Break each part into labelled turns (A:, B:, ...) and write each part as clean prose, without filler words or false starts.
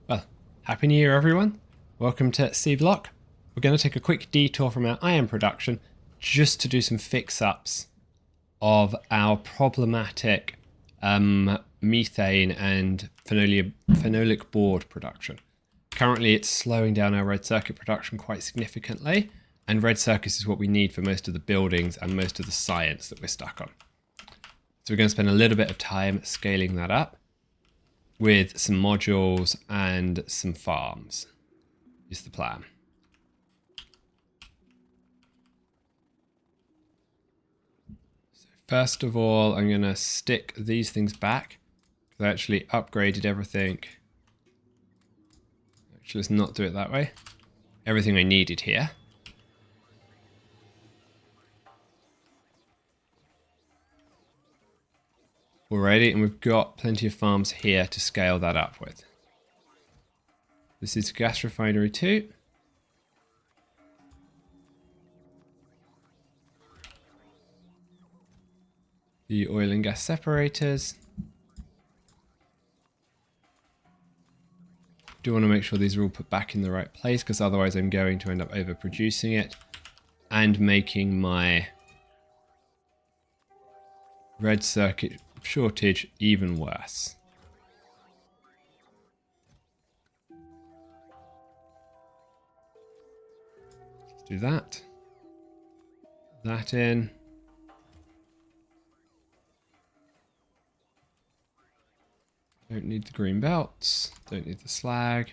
A: Well, Happy New Year everyone. Welcome to C Block. We're going to take a quick detour from our iron production just to do some fix-ups of our problematic methane and phenolic board production. Currently it's slowing down our red circuit production quite significantly, and red circuits is what we need for most of the buildings and most of the science that we're stuck on. So we're going to spend a little bit of time scaling that up with some modules and some farms, is the plan. So first of all, I'm going to stick these things back. I actually upgraded everything. Actually, let's not do it that way. Everything I needed here. Alrighty, and we've got plenty of farms here to scale that up with. This is gas refinery 2. The oil and gas separators. Do want to make sure these are all put back in the right place, because otherwise I'm going to end up overproducing it and making my red circuit shortage even worse. Let's do that. That in. Don't need the green belts. Don't need the slag.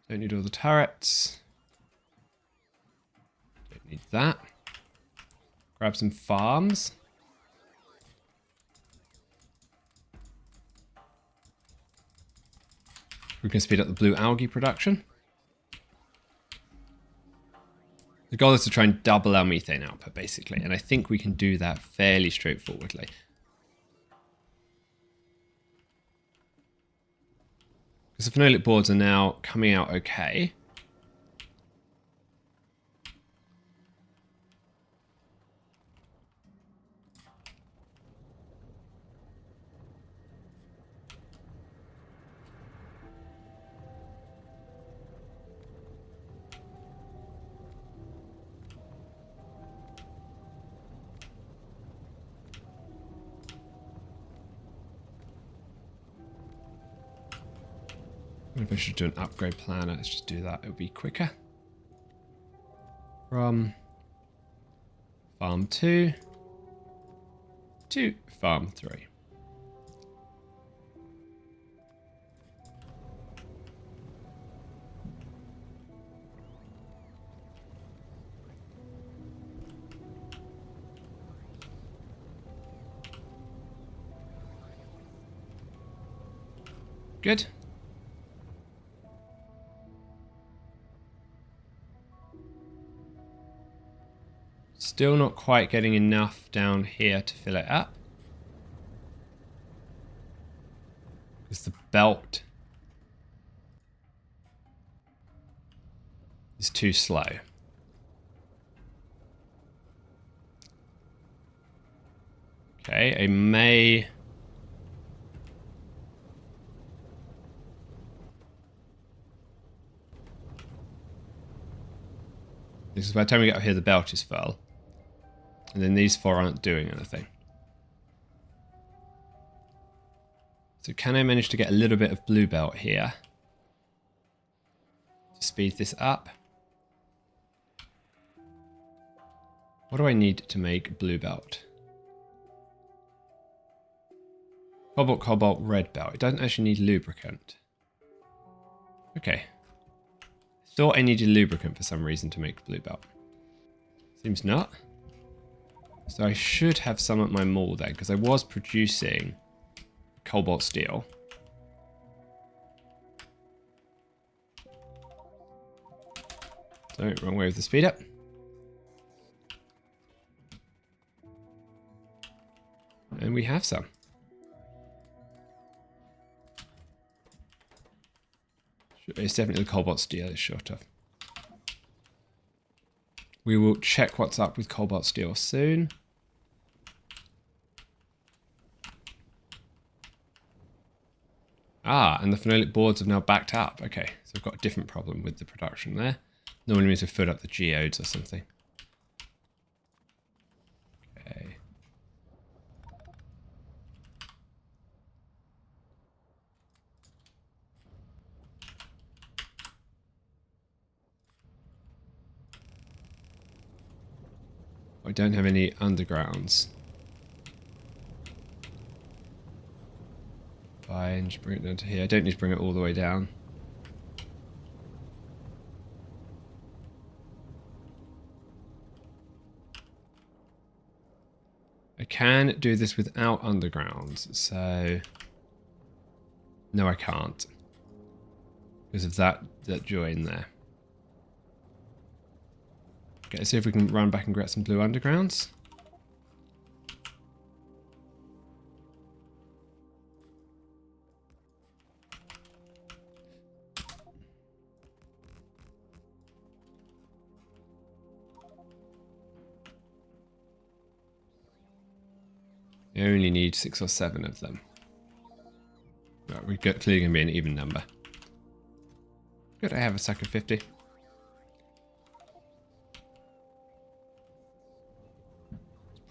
A: Don't need all the turrets. Don't need that. Grab some farms. We can speed up the blue algae production. The goal is to try and double our methane output, basically, and I think we can do that fairly straightforwardly. Because the phenolic boards are now coming out okay. I wonder if I should do an upgrade planner. Let's just do that. It'll be quicker. From farm 2 to farm 3. Good. Still not quite getting enough down here to fill it up. Because the belt is too slow. Okay, I may... This is by the time we get up here, the belt is full. And then these 4 aren't doing anything. So can I manage to get a little bit of blue belt here? To speed this up. What do I need to make blue belt? Cobalt, cobalt, red belt. It doesn't actually need lubricant. Okay. Thought I needed lubricant for some reason to make blue belt. Seems not. So I should have some at my mall then, because I was producing cobalt steel. So, wrong way with the speed up. And we have some. It's definitely the cobalt steel it's short of. We will check what's up with cobalt steel soon. Ah, and the phenolic boards have now backed up. Okay, so I've got a different problem with the production there. Normally means we've filled up the geodes or something. Okay. I don't have any undergrounds. Fine, just bring it down to here. I don't need to bring it all the way down. I can do this without undergrounds, so... No, I can't. Because of that join there. Okay, let's see if we can run back and get some blue undergrounds. You only need 6 or 7 of them. Well, we're clearly going to be an even number. Good, I have a stack of 50.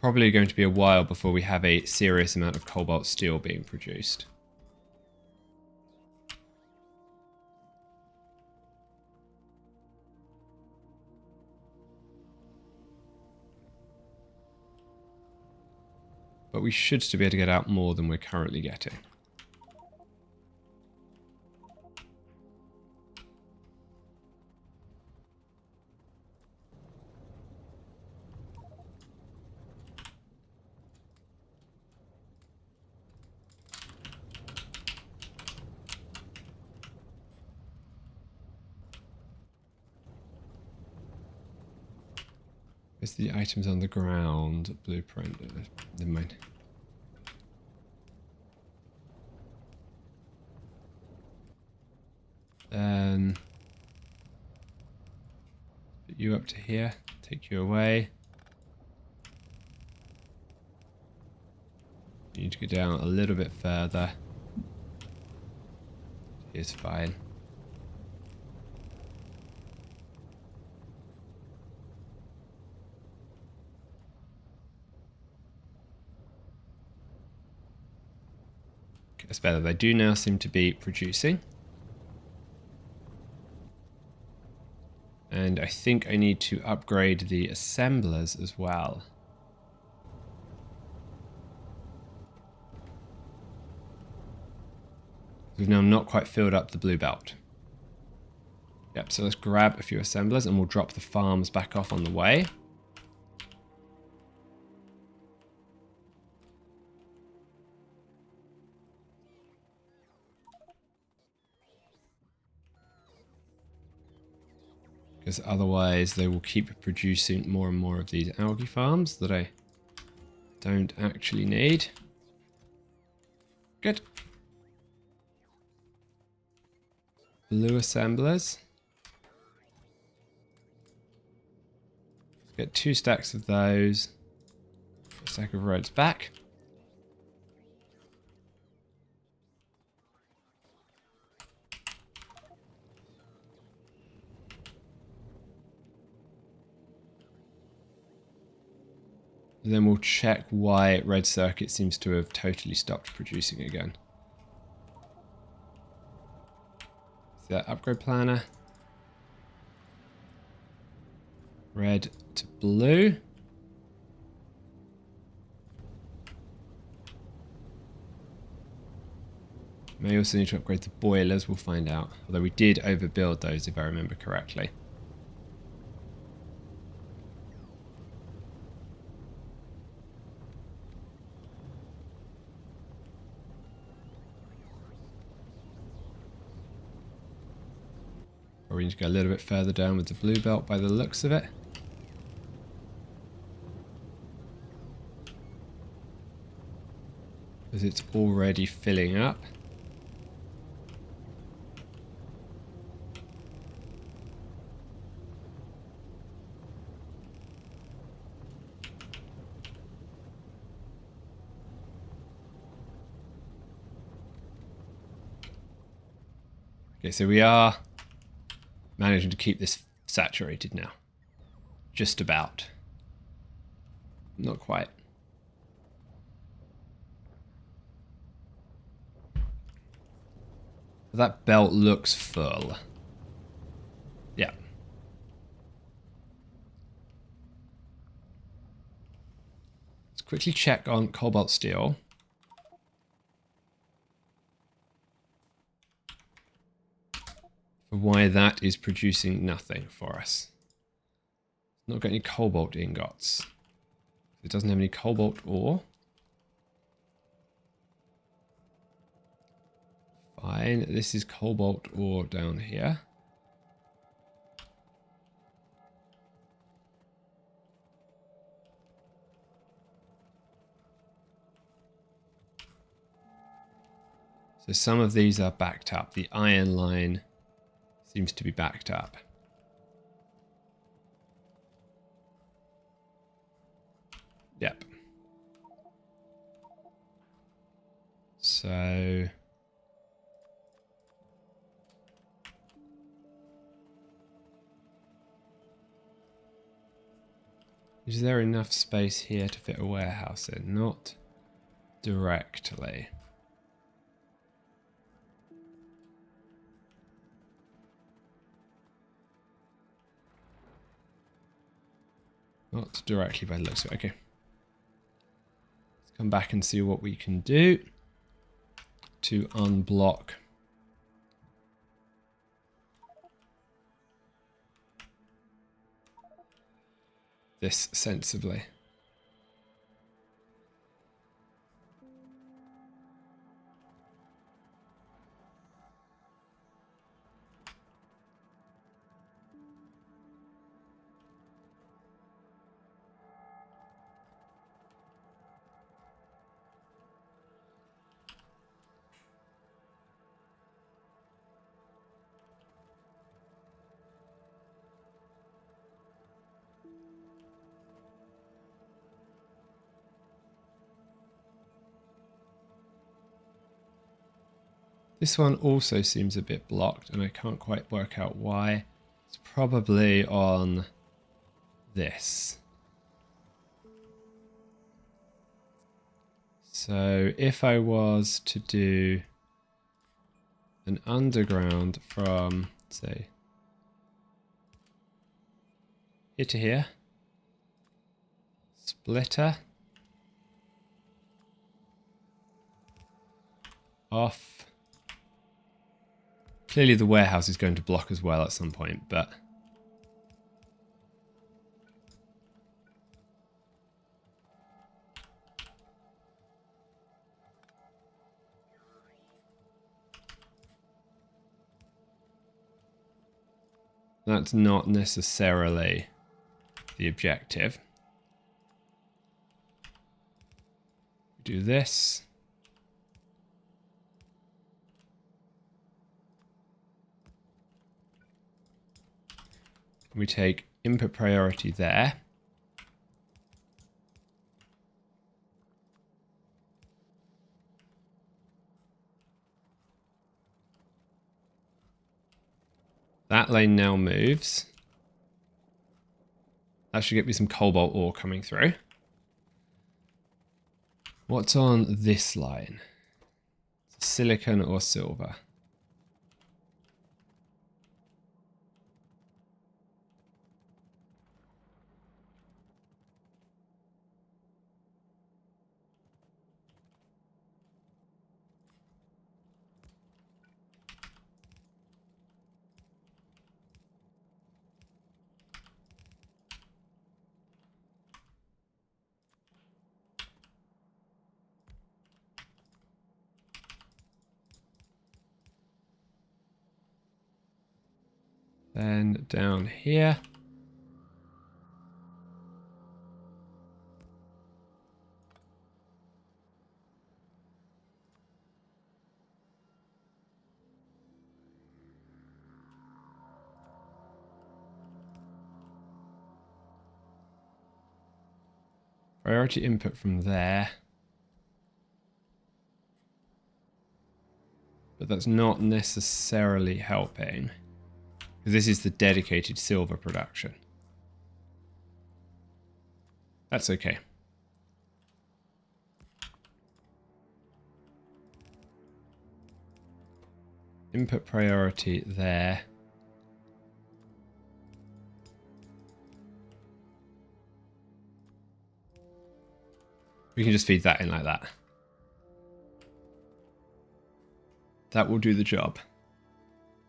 A: Probably going to be a while before we have a serious amount of cobalt steel being produced. But we should still be able to get out more than we're currently getting. Where's the items on the ground? Blueprint. Never mind. Then put you up to here. Take you away. You need to go down a little bit further. Here's fine. Okay, that's better. They do now seem to be producing. And I think I need to upgrade the assemblers as well. We've now not quite filled up the blue belt. Yep, so let's grab a few assemblers and we'll drop the farms back off on the way. Because otherwise they will keep producing more and more of these algae farms that I don't actually need. Good. Blue assemblers. Get 2 stacks of those. A stack of reds back. And then we'll check why red circuit seems to have totally stopped producing again. See that upgrade planner? Red to blue. May also need to upgrade the boilers, we'll find out. Although we did overbuild those if I remember correctly. Or we need to go a little bit further down with the blue belt by the looks of it. Because it's already filling up. Okay, so we are managing to keep this saturated now. Just about. Not quite. That belt looks full. Yeah. Let's quickly check on cobalt steel. For why that is producing nothing for us. Not got any cobalt ingots. It doesn't have any cobalt ore. Fine, this is cobalt ore down here. So some of these are backed up. The iron line seems to be backed up. Yep. So is there enough space here to fit a warehouse in? Not directly. Not directly by the looks of it. Okay. Let's come back and see what we can do to unblock this sensibly. This one also seems a bit blocked, and I can't quite work out why. It's probably on this. So if I was to do an underground from, say, here to here, splitter, off. Clearly the warehouse is going to block as well at some point, but that's not necessarily the objective. Do this. We take input priority there. That lane now moves. That should get me some cobalt ore coming through. What's on this line? Silicon or silver? Then down here. Priority input from there. but that's not necessarily helping, because this is the dedicated silver production. That's okay. Input priority there. We can just feed that in like that. That will do the job.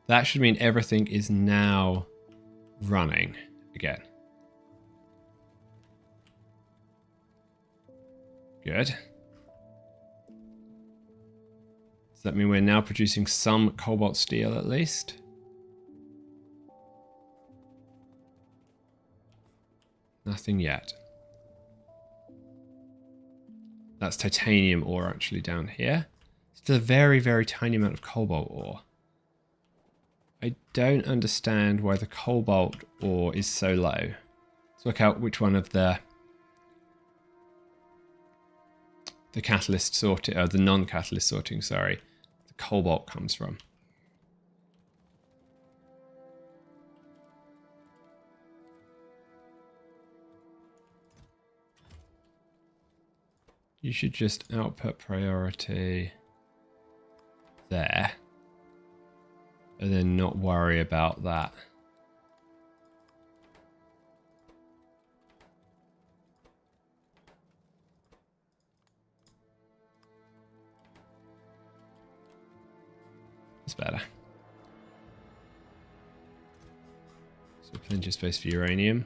A: That should mean everything is now running again. Good. Does that mean we're now producing some cobalt steel at least? Nothing yet. That's titanium ore actually down here. Still a very, very tiny amount of cobalt ore. I don't understand why the cobalt ore is so low. Let's work out which one of the catalyst sorting, the non-catalyst sorting, sorry, the cobalt comes from. You should just output priority there, and then not worry about that. That's better. So plenty of space for uranium.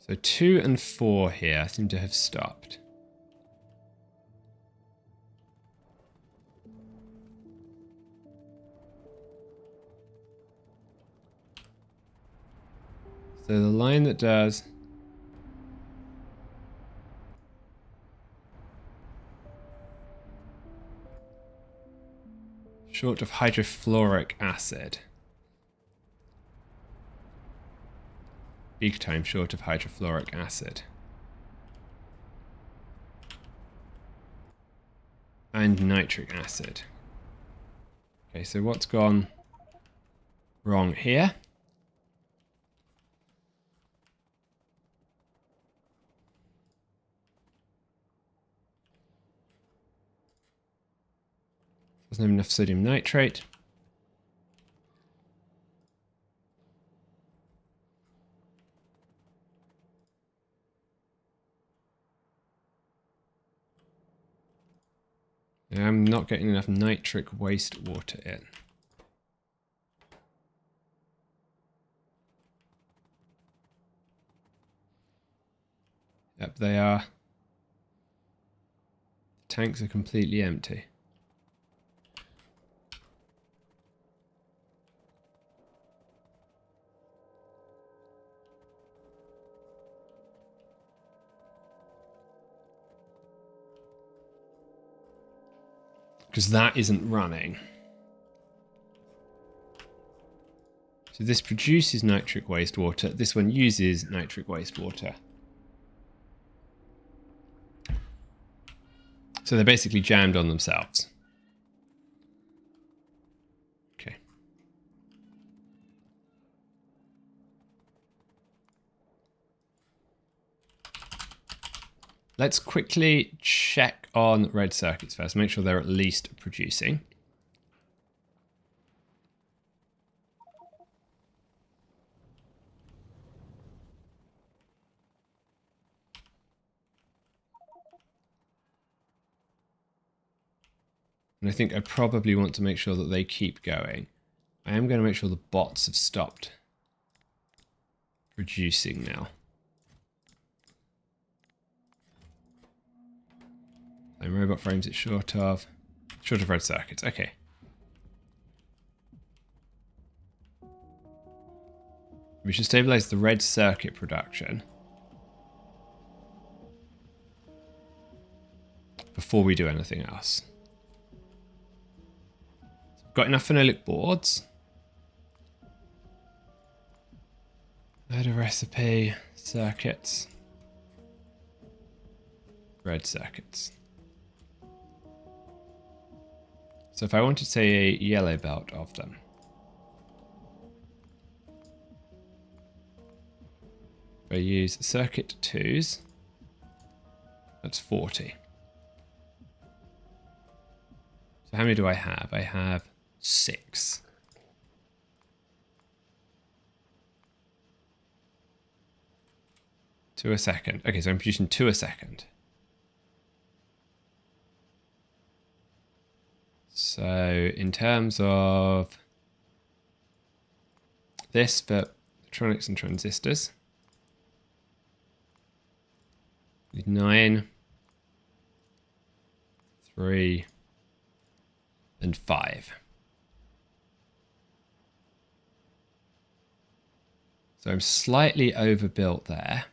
A: So 2 and 4 here seem to have stopped. So the line that does short of hydrofluoric acid. Peak time short of hydrofluoric acid. And nitric acid. Okay, so what's gone wrong here? Doesn't have enough sodium nitrate. I'm not getting enough nitric wastewater in. Yep, they are. The tanks are completely empty. Because that isn't running. So this produces nitric wastewater. This one uses nitric wastewater. So they're basically jammed on themselves. Okay. Let's quickly check on red circuits first. Make sure they're at least producing. And I think I probably want to make sure that they keep going. I am going to make sure the bots have stopped producing now. And robot frames it's short of red circuits. Okay. We should stabilize the red circuit production before we do anything else. So I've got enough phenolic boards. Add a recipe, circuits. red circuits. So if I wanted, say, a yellow belt of them, if I use circuit 2s, that's 40. So how many do I have? I have 6. Two a second. Okay, so I'm producing 2 a second. So in terms of this for electronics and transistors, need 9, 3, and 5. So I'm slightly overbuilt there.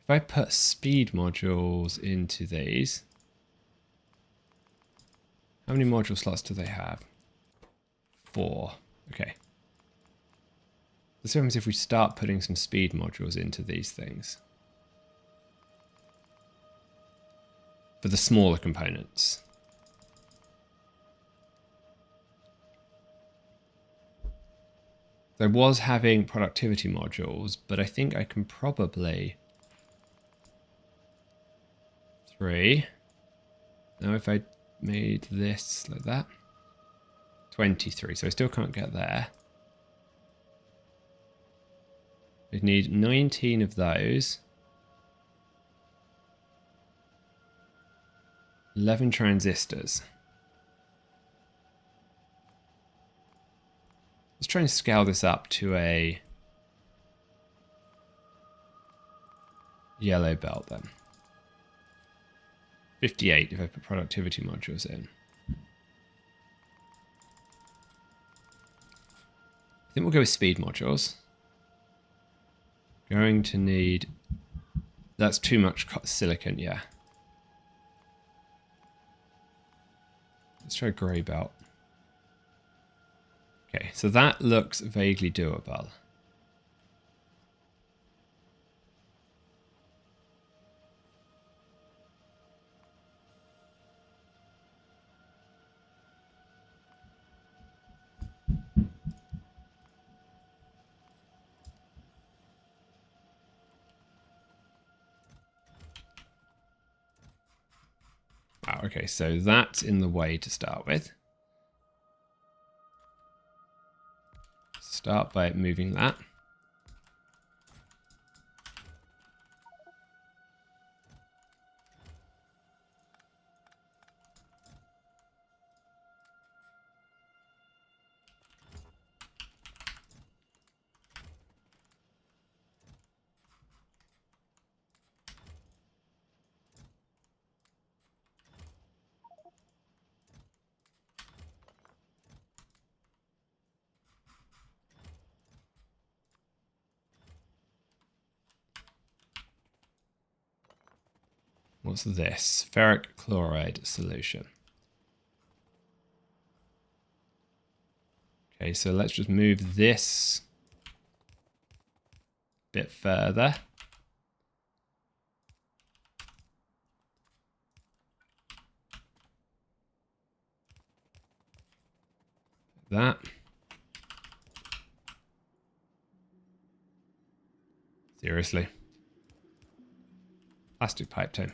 A: If I put speed modules into these, how many module slots do they have? 4. Okay. Let's see what happens if we start putting some speed modules into these things. For the smaller components. I was having productivity modules, but I think I can probably... 3. Now if I made this like that, 23, so I still can't get there. I need 19 of those. 11 transistors. Let's try and scale this up to a yellow belt then. 58 if I put productivity modules in. I think we'll go with speed modules. Going to need... That's too much silicon, yeah. Let's try grey belt. Okay, so that looks vaguely doable. Wow, okay, so that's in the way to start with. Start by moving that. What's this? Ferric chloride solution. Okay, so let's just move this a bit further. That. Seriously. Plastic pipe time.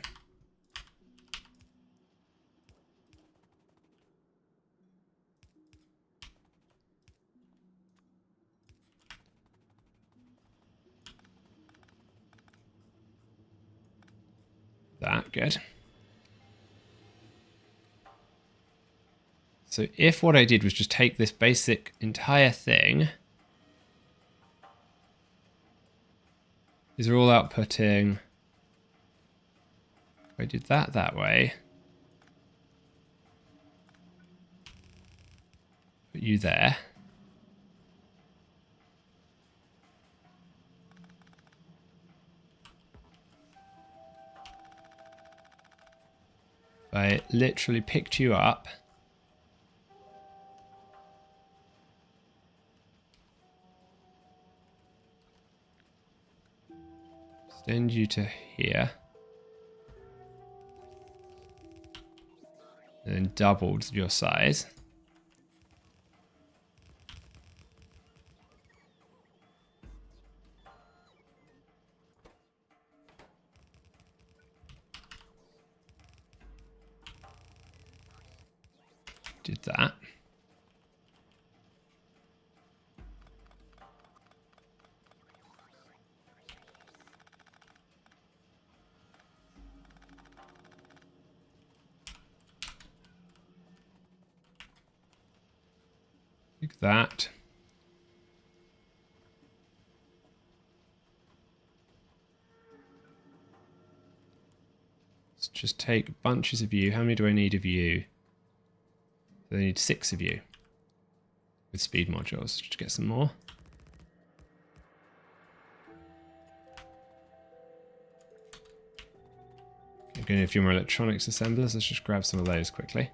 A: That, good. So if what I did was just take this basic entire thing, these are all outputting, if I did that way, put you there. I literally picked you up. Send you to here. And then doubled your size. Did that. Like that. Let's just take bunches of you. How many do I need of you? I need 6 of you with speed modules. Just get some more. I'm going to need a few more electronics assemblers. Let's just grab some of those quickly.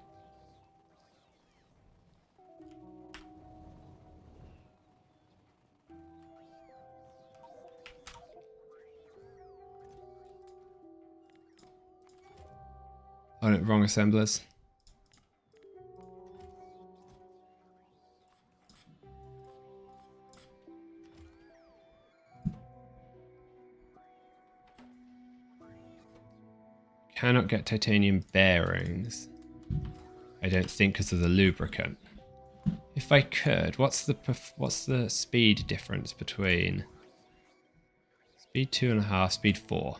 A: Oh no, wrong assemblers. Cannot get titanium bearings. I don't think because of the lubricant. If I could, what's the speed difference between speed 2.5, speed 4?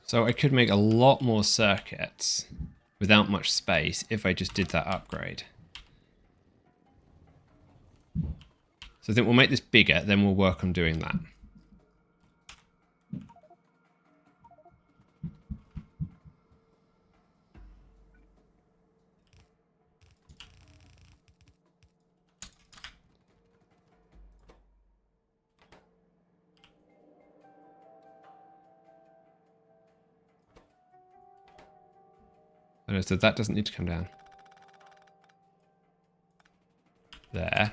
A: So I could make a lot more circuits without much space if I just did that upgrade. So I think we'll make this bigger, then we'll work on doing that. Oh, so that doesn't need to come down. There.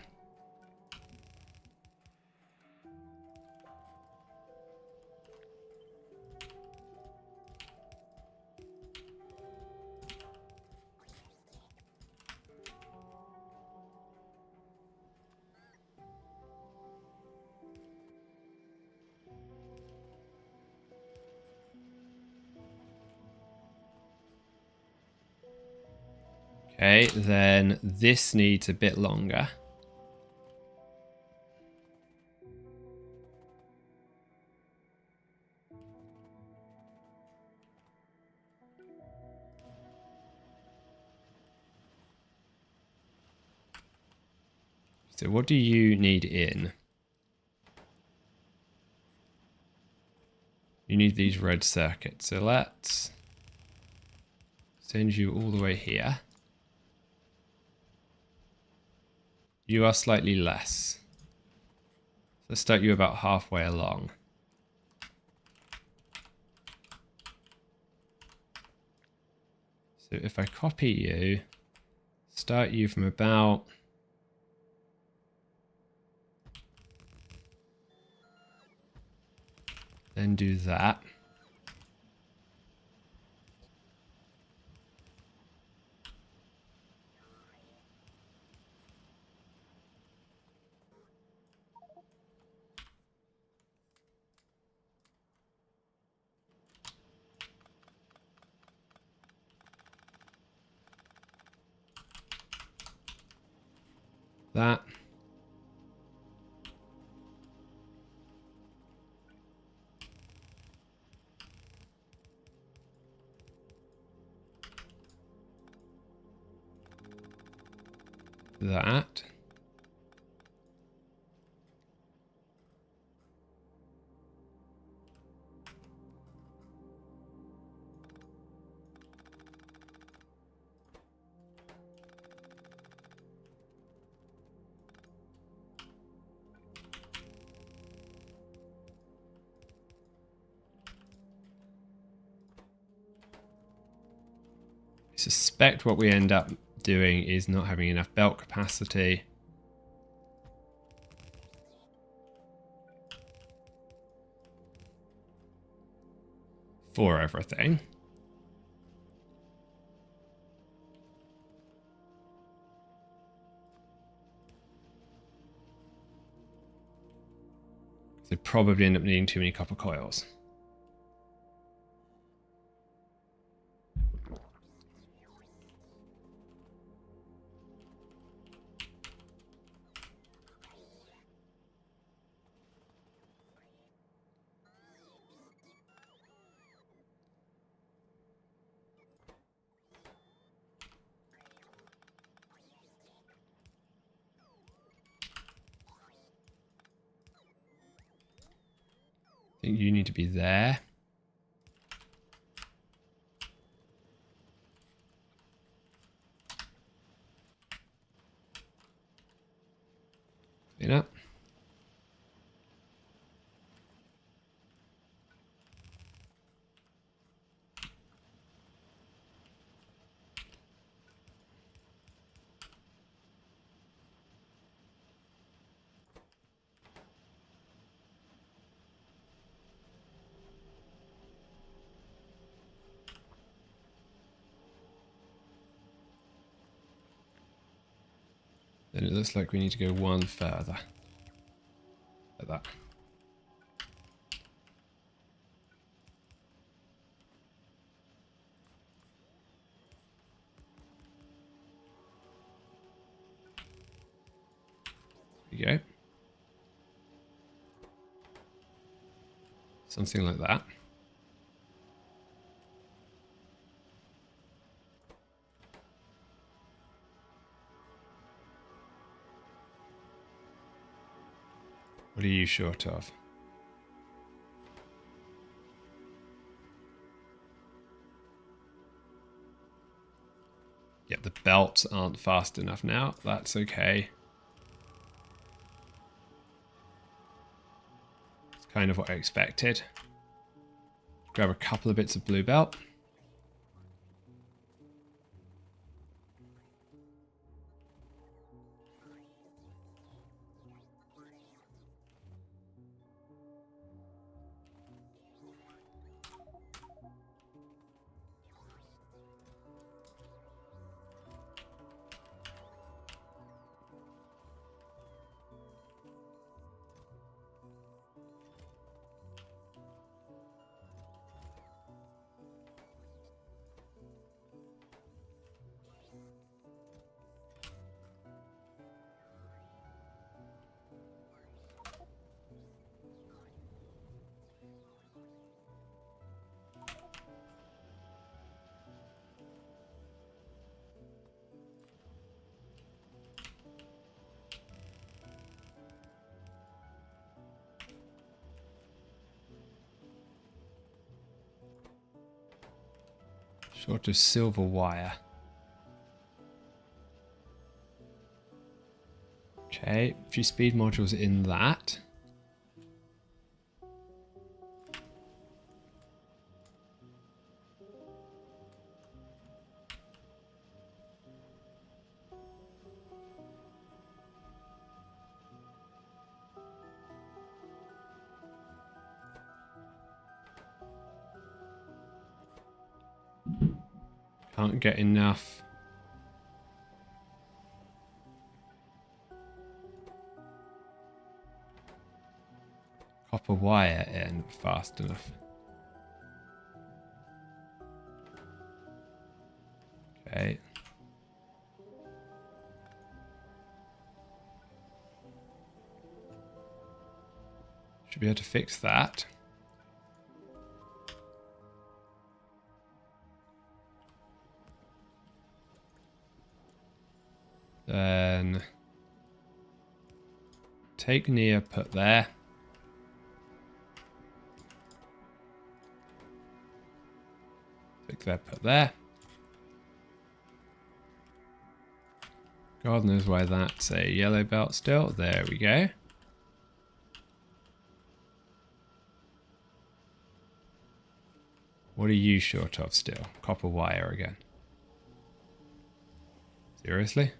A: Okay, then this needs a bit longer. So what do you need in? You need these red circuits. So let's send you all the way here. You are slightly less. Let's start you about halfway along. So if I copy you, start you from about... Then do that. That. That. I suspect what we end up doing is not having enough belt capacity for everything. They probably end up needing too many copper coils. I think you need to be there. Clean up. Then it looks like we need to go one further. Like that. There you go. Something like that. What are you short of? Yep, the belts aren't fast enough now. That's okay. It's kind of what I expected. Grab a couple of bits of blue belt. Short of silver wire. Okay, a few speed modules in that. Can't get enough. Copper wire in fast enough. Okay. Should be able to fix that. Then take near, put there. Take there, put there. God knows why that's a yellow belt still. There we go. What are you short of still? Copper wire again. Seriously?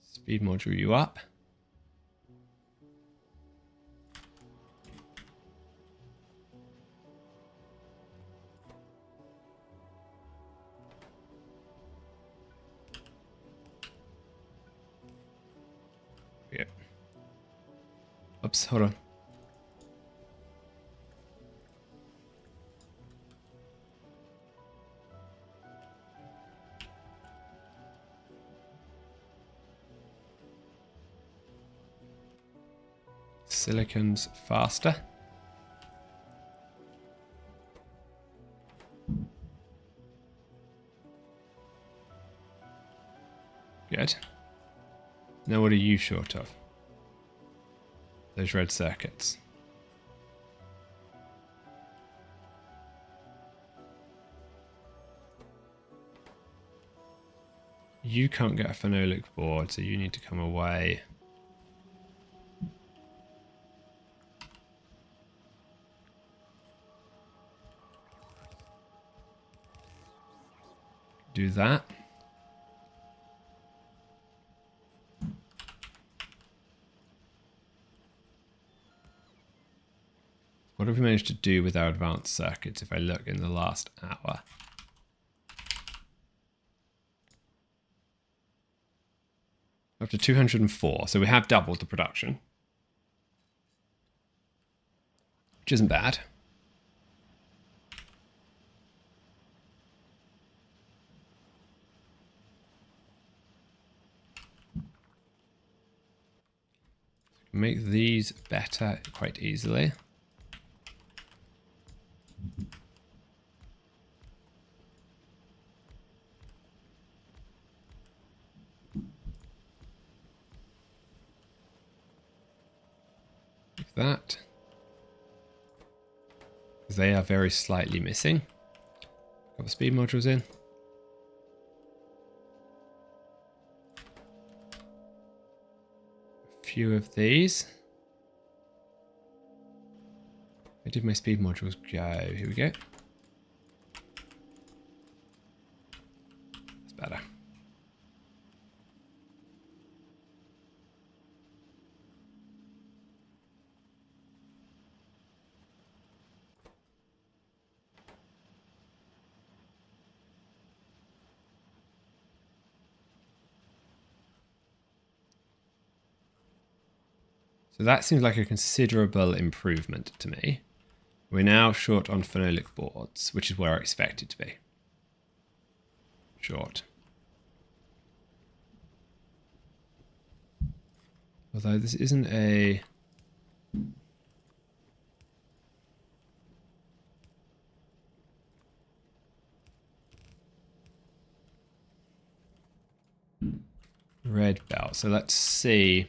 A: Speed module you up. Yep. Oops, hold on. Silicon's faster. Good. Now what are you short of? Those red circuits. You can't get a phenolic board, so you need to come away. Do that. What have we managed to do with our advanced circuits if I look in the last hour? Up to 204, so we have doubled the production. Which isn't bad. Make these better quite easily. Like that. They are very slightly missing. Got the speed modules in. A few of these. Where did my speed modules go? Here we go. That's better. So that seems like a considerable improvement to me. We're now short on phenolic boards, which is where I expect it to be. Short. Although this isn't a... red belt. So let's see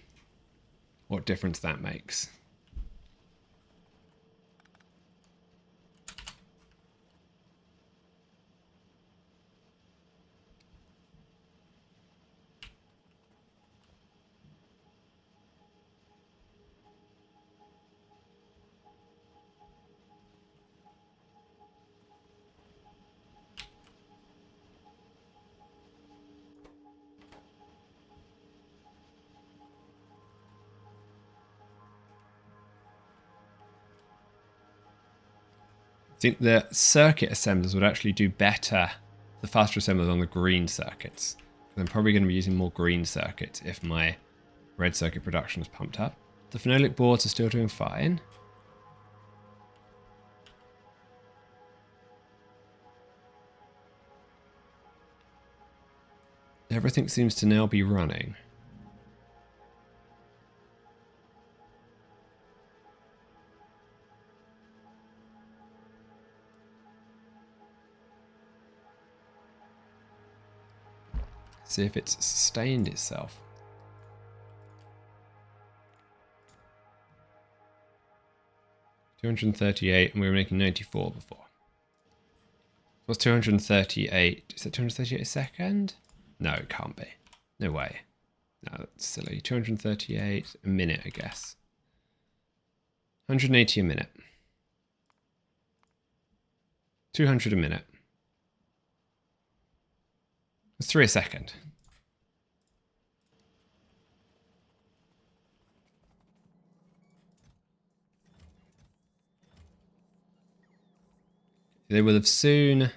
A: what difference that makes. I think the circuit assemblers would actually do better, the faster assemblers on the green circuits. I'm probably going to be using more green circuits if my red circuit production is pumped up. The phenolic boards are still doing fine. Everything seems to now be running. See if it's sustained itself. $238, and we were making 94 before. What's 238? Is that 238 a second? No, it can't be. No way. No, that's silly. 238 a minute, I guess. 180 a minute. 200 a minute. It's 3 a second. They will have soon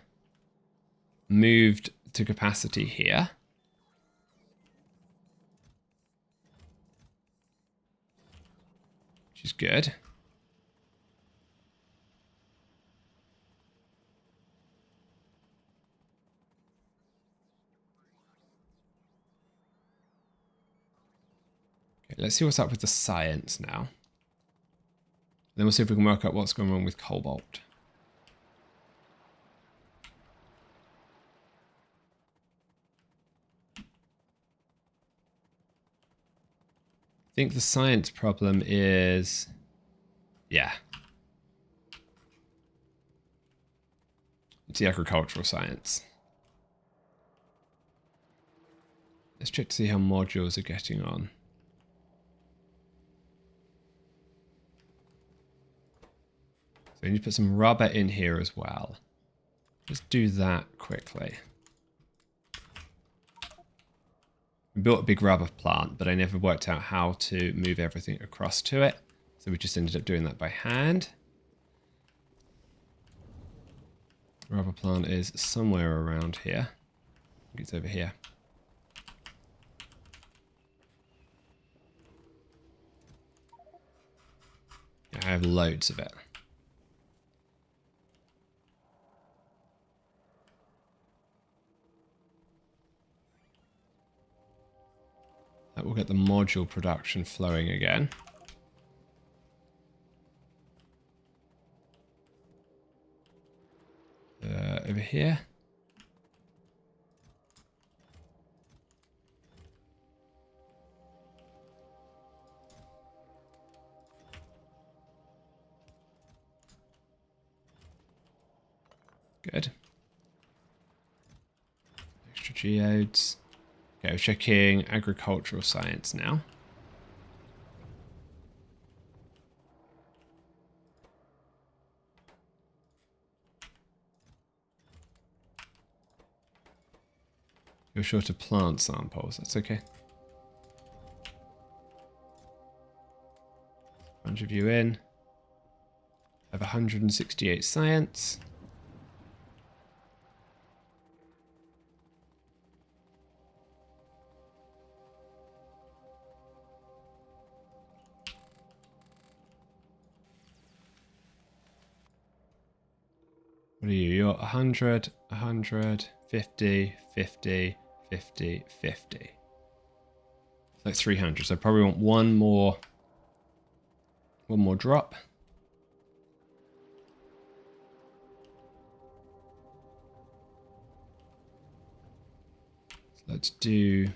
A: moved to capacity here. Which is good. Okay, let's see what's up with the science now. Then we'll see if we can work out what's going on with cobalt. I think the science problem is, yeah, it's the agricultural science. Let's check to see how modules are getting on. So we need to put some rubber in here as well. Let's do that quickly. We built a big rubber plant, but I never worked out how to move everything across to it. So we just ended up doing that by hand. Rubber plant is somewhere around here. I think it's over here. Yeah, I have loads of it. That will get the module production flowing again. Over here. Good. Extra geodes. Okay, we're checking agricultural science now. You're short of plant samples, that's okay. Bunch of you in. I have 168 science. What are you? You're 100, 100, 50, 50, 50, 50. It's like 300, so I probably want one more drop. So let's do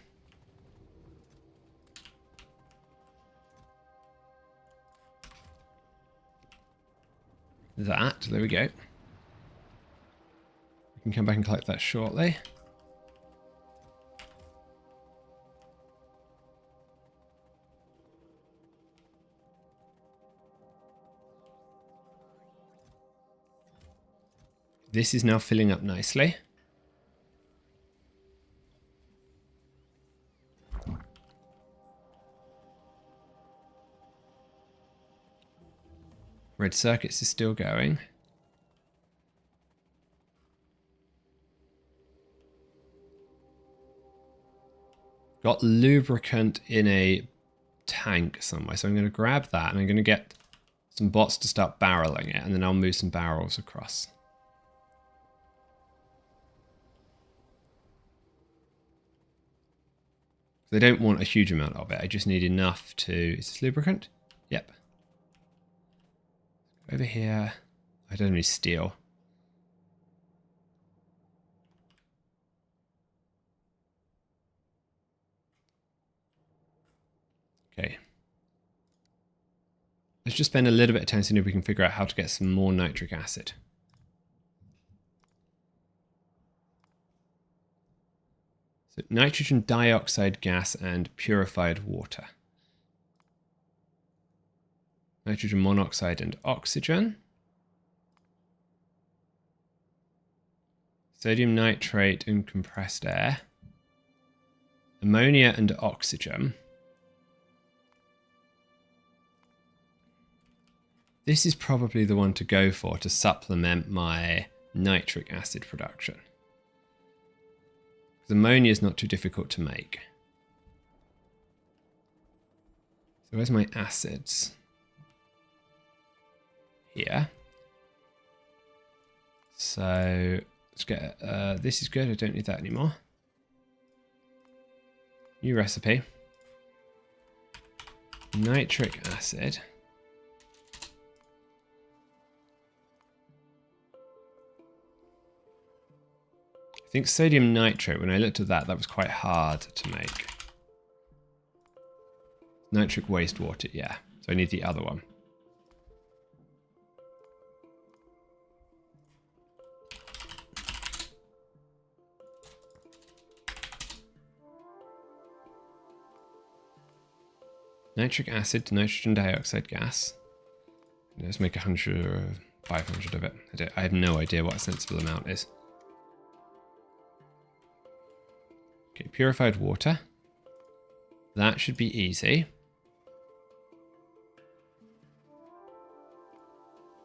A: that. There we go. We can come back and collect that shortly. This is now filling up nicely. Red circuits is still going. Got lubricant in a tank somewhere, so I'm going to grab that and I'm going to get some bots to start barreling it, and then I'll move some barrels across. They don't want a huge amount of it. I just need enough to... Is this lubricant? Yep. Over here. I don't need steel. Okay. Let's just spend a little bit of time seeing if we can figure out how to get some more nitric acid. So nitrogen dioxide gas and purified water. nitrogen monoxide and oxygen. Sodium nitrate and compressed air. Ammonia and oxygen. This is probably the one to go for to supplement my nitric acid production. Because ammonia is not too difficult to make. So where's my acids? Here. So let's get, this is good, I don't need that anymore. New recipe. Nitric acid. I think sodium nitrate, when I looked at that, that was quite hard to make. Nitric wastewater, yeah. So I need the other one. Nitric acid to nitrogen dioxide gas. Let's make 100 or 500 of it. I have no idea what a sensible amount is. Okay, purified water. That should be easy.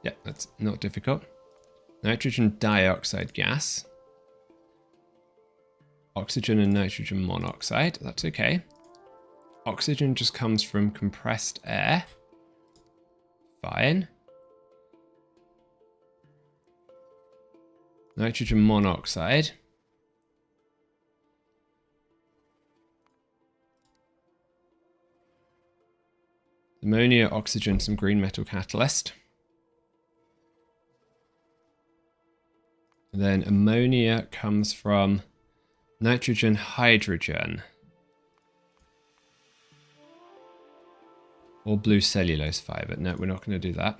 A: Yeah, that's not difficult. Nitrogen dioxide gas. Oxygen and nitrogen monoxide. That's okay. Oxygen just comes from compressed air. Fine. Nitrogen monoxide. Ammonia, oxygen, some green metal catalyst. And then ammonia comes from nitrogen, hydrogen. Or blue cellulose fiber. No, we're not going to do that.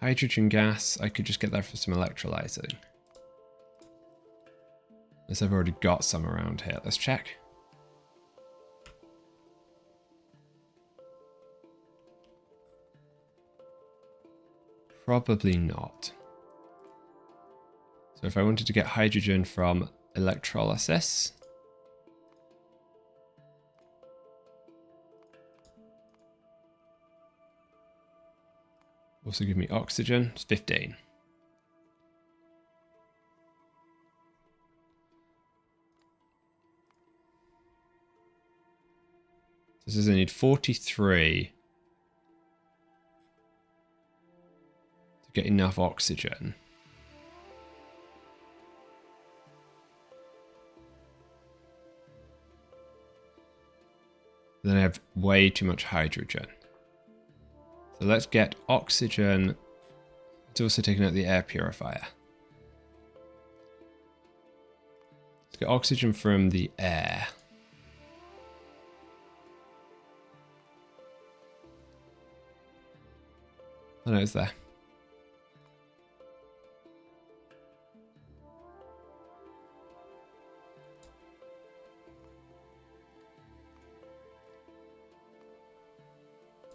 A: Hydrogen gas, I could just get that for some electrolyzing. Unless I've already got some around here. Let's check. Probably not. So if I wanted to get hydrogen from electrolysis, also give me oxygen, it's 15. So this is I need 43 to get enough oxygen. Then I have way too much hydrogen. So let's get oxygen. It's also taking out the air purifier. Let's get oxygen from the air. Oh no, it's there.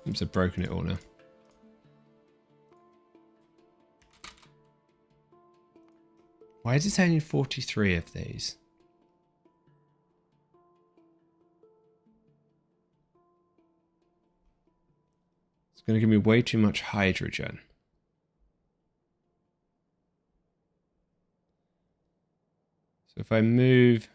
A: Oops, I've broken it all now. Why is it saying I need 43 of these? It's going to give me way too much hydrogen. So if I move...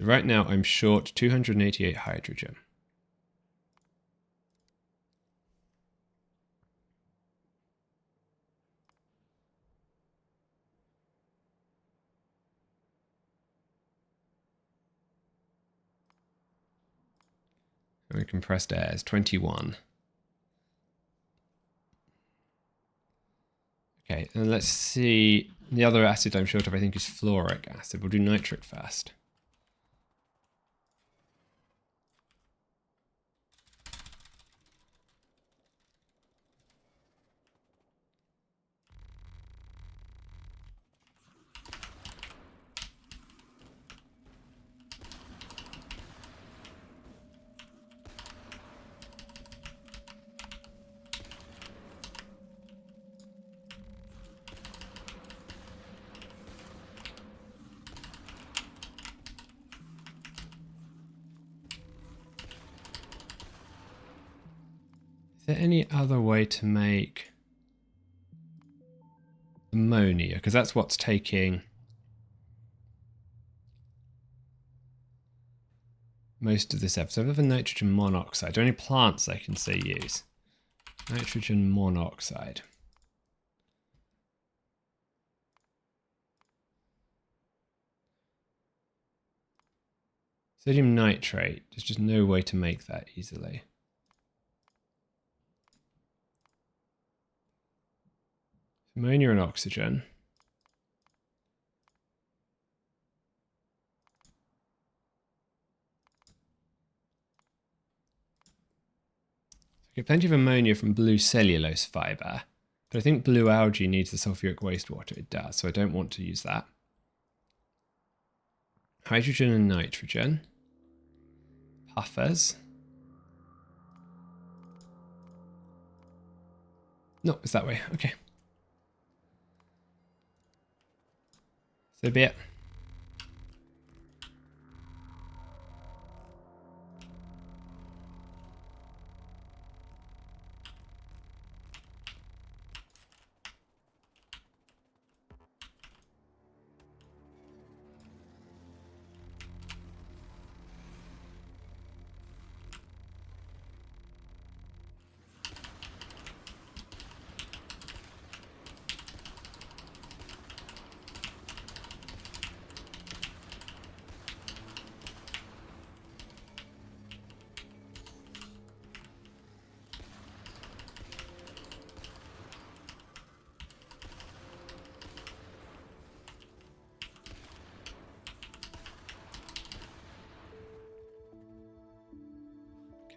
A: So right now I'm short 288 hydrogen. And compressed air is 21. Okay, and let's see. The other acid I'm short of, I think, is fluoric acid. We'll do nitric first. Is there any other way to make ammonia? Because that's what's taking most of this episode. I have a nitrogen monoxide. Are there any plants I can say use? Nitrogen monoxide. Sodium nitrate. There's just no way to make that easily. Ammonia and oxygen. I get plenty of ammonia from blue cellulose fibre, but I think blue algae needs the sulfuric wastewater. It does, so I don't want to use that. Hydrogen and nitrogen. Puffers. No, it's that way. Okay. So be it.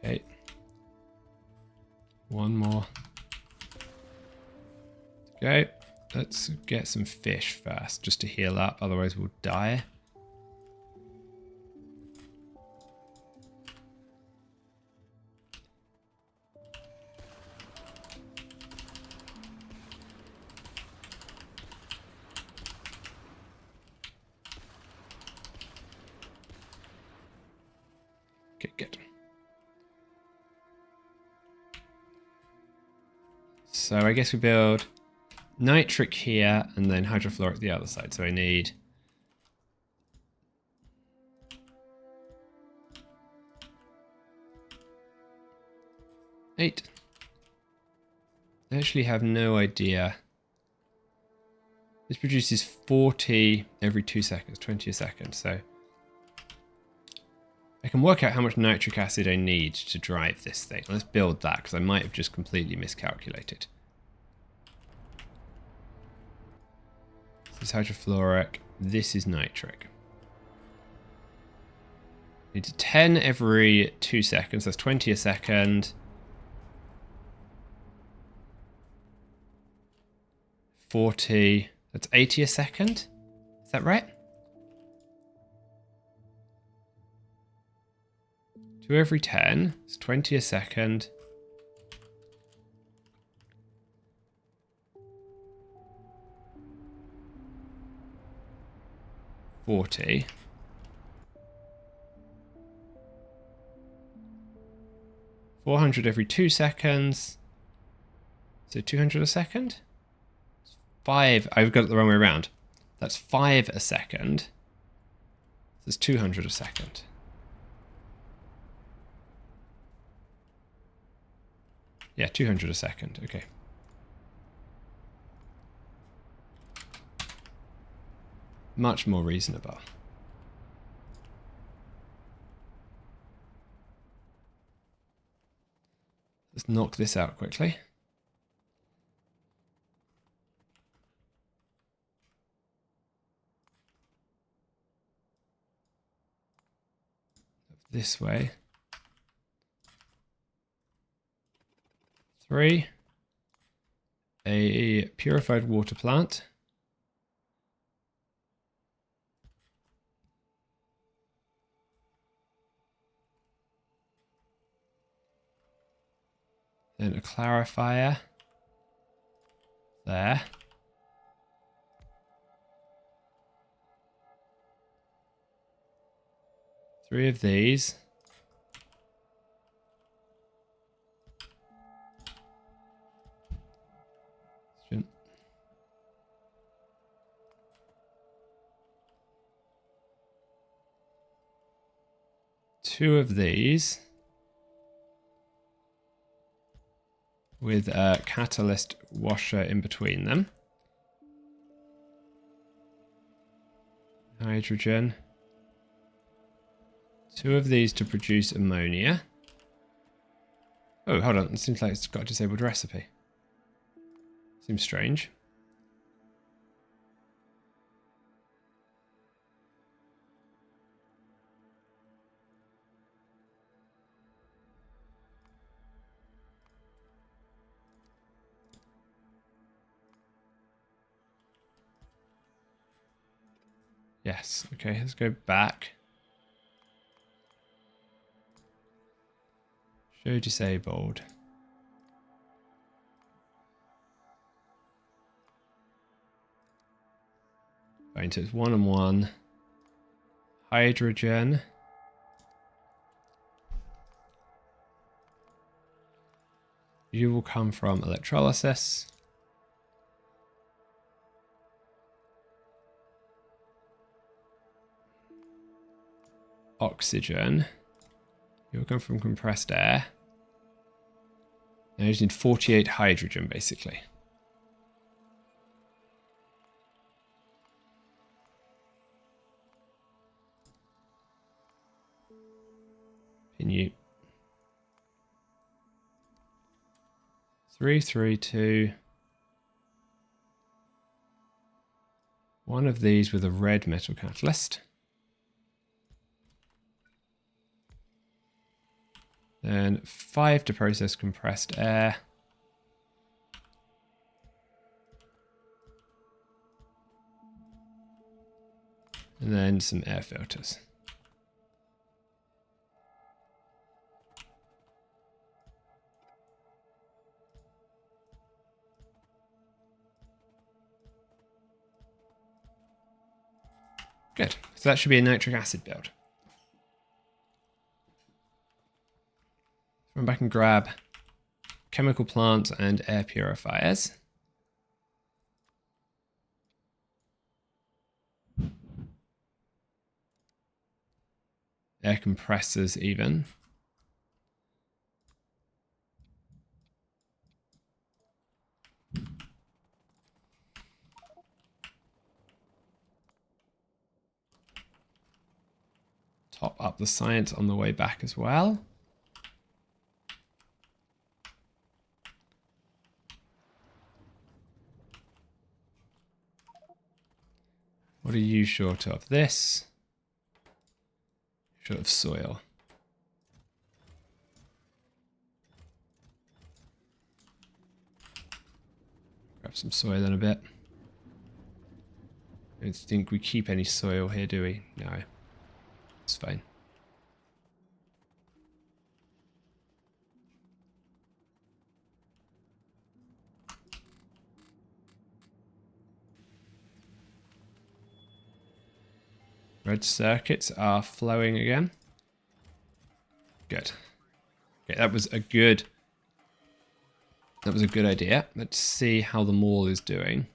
A: Okay. One more. Okay. Let's get some fish first, just to heal up, otherwise we'll die. Okay, good. So I guess we build nitric here and then hydrofluoric the other side. So I need 8. I actually have no idea. This produces 40 every 2 seconds, 20 a second. So I can work out how much nitric acid I need to drive this thing. Let's build that, because I might have just completely miscalculated. This is hydrofluoric. This is nitric. Need 10 every 2 seconds. That's 20 a second. 40. That's 80 a second. Is that right? 2 every 10. It's 20 a second. $40. 400 every 2 seconds. So 200 a second? 5. I've got it the wrong way around. That's 5 a second. There's 200 a second. Yeah, 200 a second. Okay. Much more reasonable. Let's knock this out quickly. this way. 3. A purified water plant. Then a clarifier there. Three of these. Two of these with a catalyst washer in between them. Hydrogen. Two of these to produce ammonia. Oh, hold on. It seems like it's got a disabled recipe. Seems strange. Yes. Okay, let's go back. Show disabled. Right, so it's 1 and 1. Hydrogen. You will come from electrolysis. Oxygen. You will come from compressed air. Now you just need 48 hydrogen, basically. Continue. 3, 3, 2. One of these with a red metal catalyst. Then 5 to process compressed air. And then some air filters. Good. So that should be a nitric acid build. Run back and grab chemical plants and air purifiers. Air compressors even. Top up the science on the way back as well. What are you short of? This. Short of soil. Grab some soil in a bit. I don't think we keep any soil here, do we? No. It's fine. Red circuits are flowing again. Good. Okay, that was a good idea. Let's see how the mall is doing.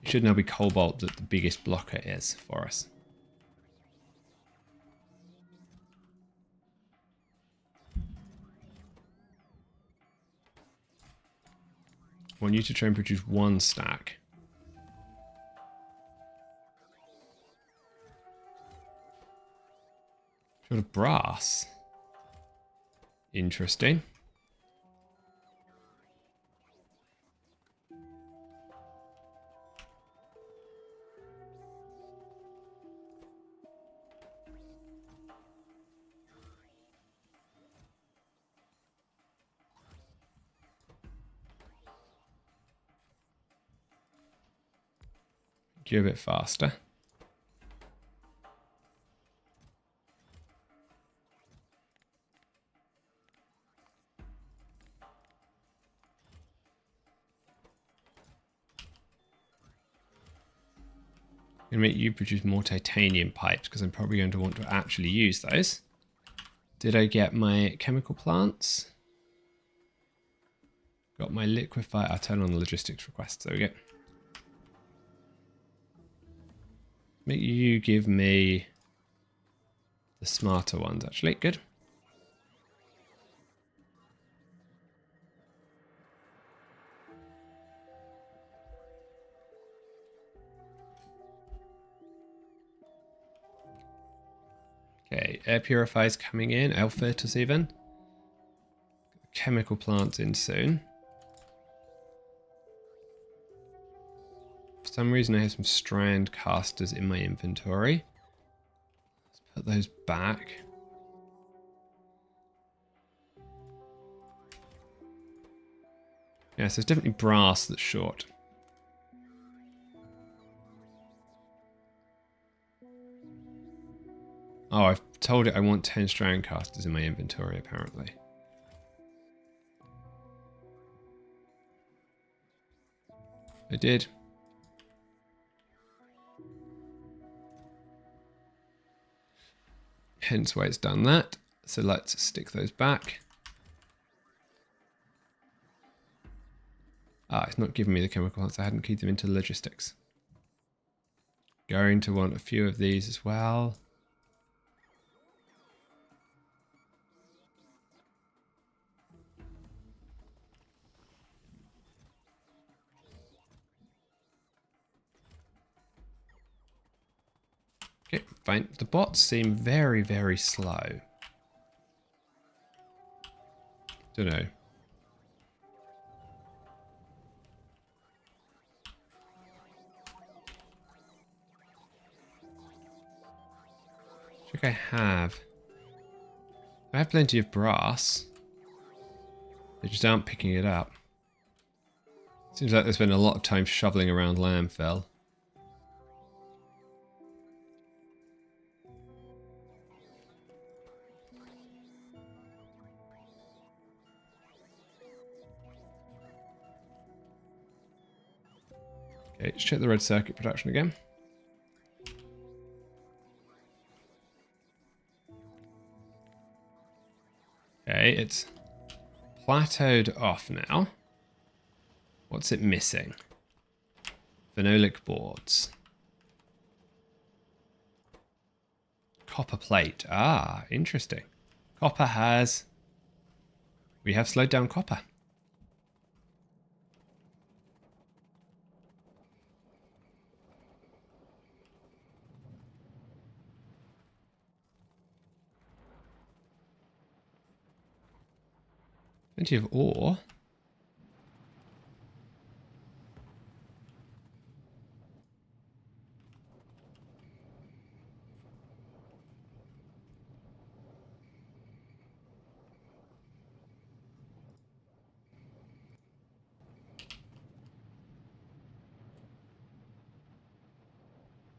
A: It should now be cobalt that the biggest blocker is for us. I want you to try and produce 1 stack. Short of brass. Interesting. Go a bit faster. I'm going to make you produce more titanium pipes because I'm probably going to want to actually use those. Did I get my chemical plants? Got my liquefy. I'll turn on the logistics requests. There we go. Make you give me the smarter ones, actually. Good. Okay, air purifiers coming in, air filters even. Chemical plants in soon. For some reason I have some strand casters in my inventory. Let's put those back. Yeah, so it's definitely brass that's short. Oh, I've told it I want 10 strand casters in my inventory, apparently. I did. Hence why it's done that. So let's stick those back. Ah, it's not giving me the chemical plants. I hadn't keyed them into logistics. Going to want a few of these as well. Okay, fine. The bots seem very, very slow. Don't know. I think I have. I have plenty of brass. They just aren't picking it up. Seems like there's been a lot of time shoveling around landfill. Okay, let's check the red circuit production again. Okay, it's plateaued off now. What's it missing? Phenolic boards. Copper plate. Ah, interesting. Copper has... We have slowed down copper. Plenty of ore.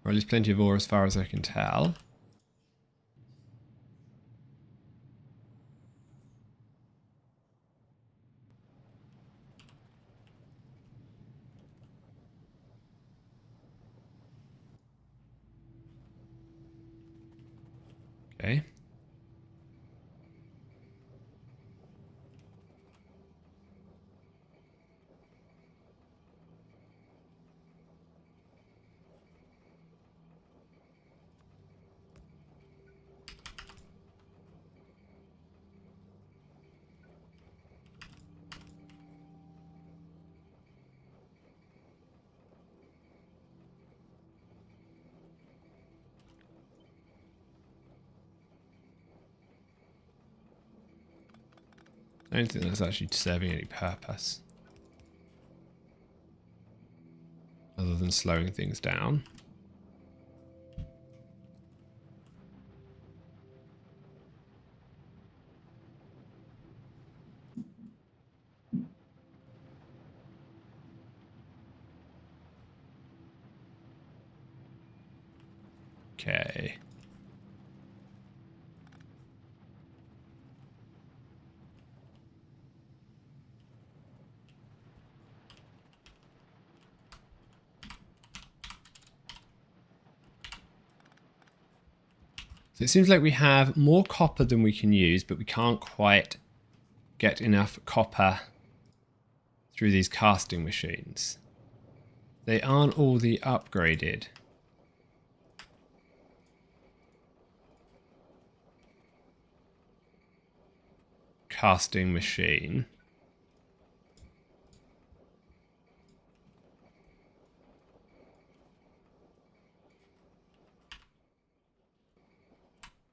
A: Or at least plenty of ore as far as I can tell. Okay. I don't think that's actually serving any purpose. Other than slowing things down. Okay. So it seems like we have more copper than we can use, but we can't quite get enough copper through these casting machines. They aren't all the upgraded. Casting machine.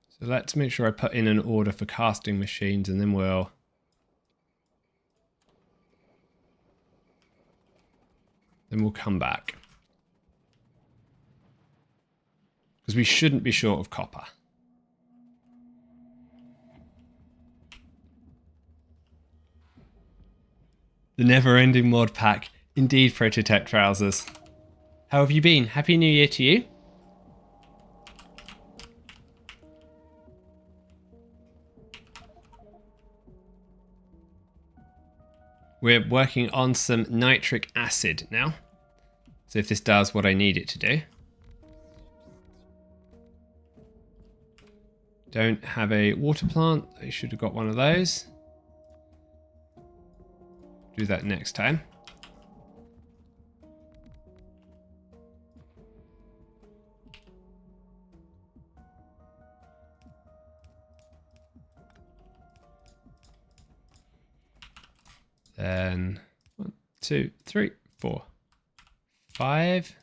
A: So let's make sure I put in an order for casting machines, and then we'll come back. Because we shouldn't be short of copper. The never-ending mod pack. Indeed, Prototech Trousers. How have you been? Happy New Year to you. We're working on some nitric acid now. So if this does what I need it to do. Don't have a water plant. I should have got one of those. Do that next time. Then 1, 2, 3, 4, 5.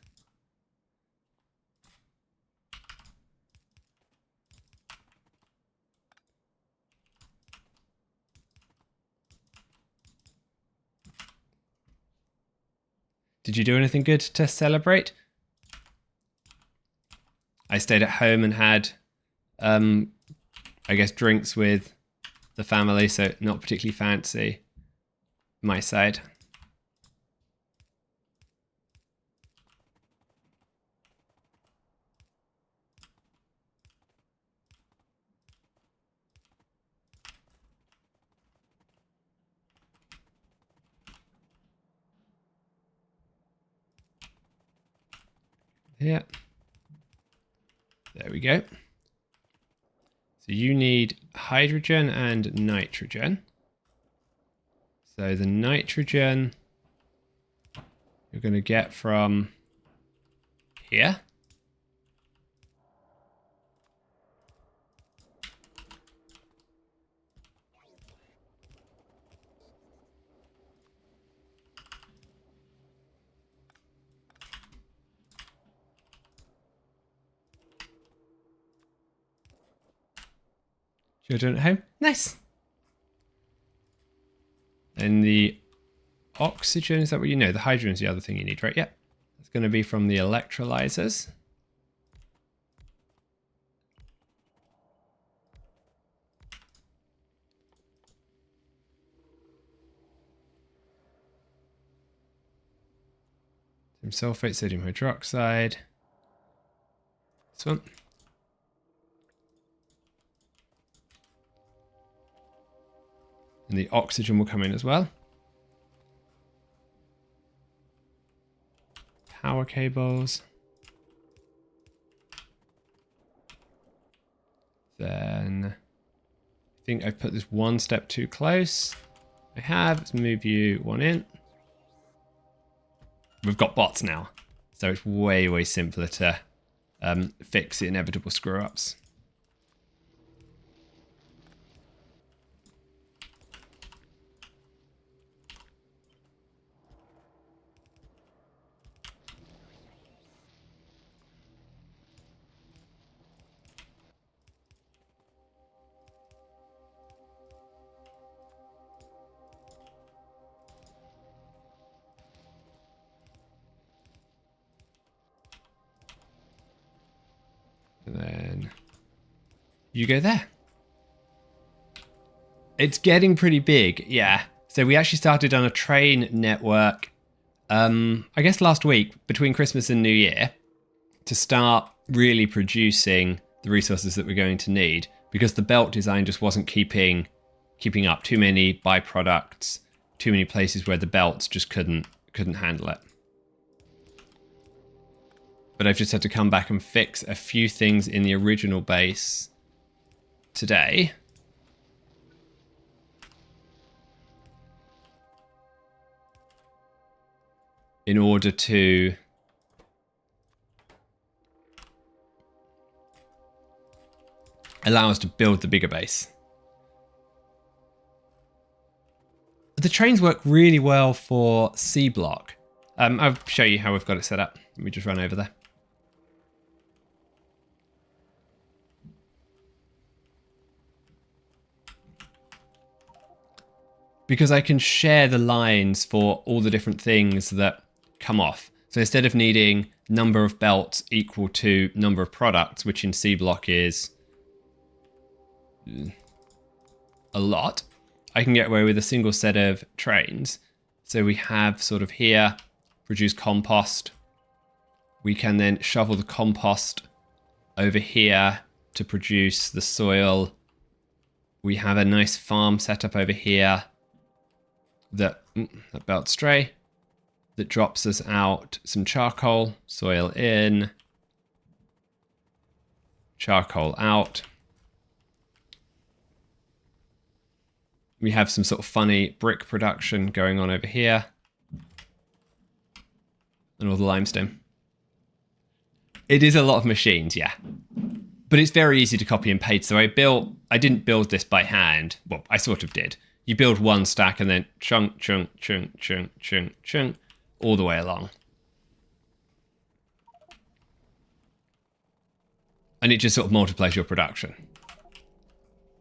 A: Did you do anything good to celebrate? I stayed at home and had, I guess, drinks with the family, so not particularly fancy. My side. Yeah. There we go. So you need hydrogen and nitrogen. So the nitrogen you're going to get from here. Children at home. Nice. And the oxygen, is that what you know? The hydrogen is the other thing you need, right? Yep. It's going to be from the electrolyzers. Sodium sulfate, sodium hydroxide. This one. And the oxygen will come in as well. Power cables. Then I think I've put this one step too close. I have. Let's move you one in. We've got bots now, so it's way, way simpler to fix the inevitable screw-ups. And then you go there. It's getting pretty big, yeah. So we actually started on a train network, I guess last week, between Christmas and New Year, to start really producing the resources that we're going to need, because the belt design just wasn't keeping up. Too many byproducts, too many places where the belts just couldn't handle it. But I've just had to come back and fix a few things in the original base today. In order to allow us to build the bigger base. The trains work really well for C block. I'll show you how we've got it set up. Let me just run over there. Because I can share the lines for all the different things that come off. So instead of needing number of belts equal to number of products, which in C block is a lot, I can get away with a single set of trains. So we have sort of here, produce compost. We can then shovel the compost over here to produce the soil. We have a nice farm set up over here that belt stray, that drops us out some charcoal, soil in, charcoal out. We have some sort of funny brick production going on over here. And all the limestone. It is a lot of machines, yeah. But it's very easy to copy and paste. So I didn't build this by hand. Well, I sort of did. You build one stack and then chunk, chunk, chunk, chunk, chunk, chunk, all the way along. And it just sort of multiplies your production.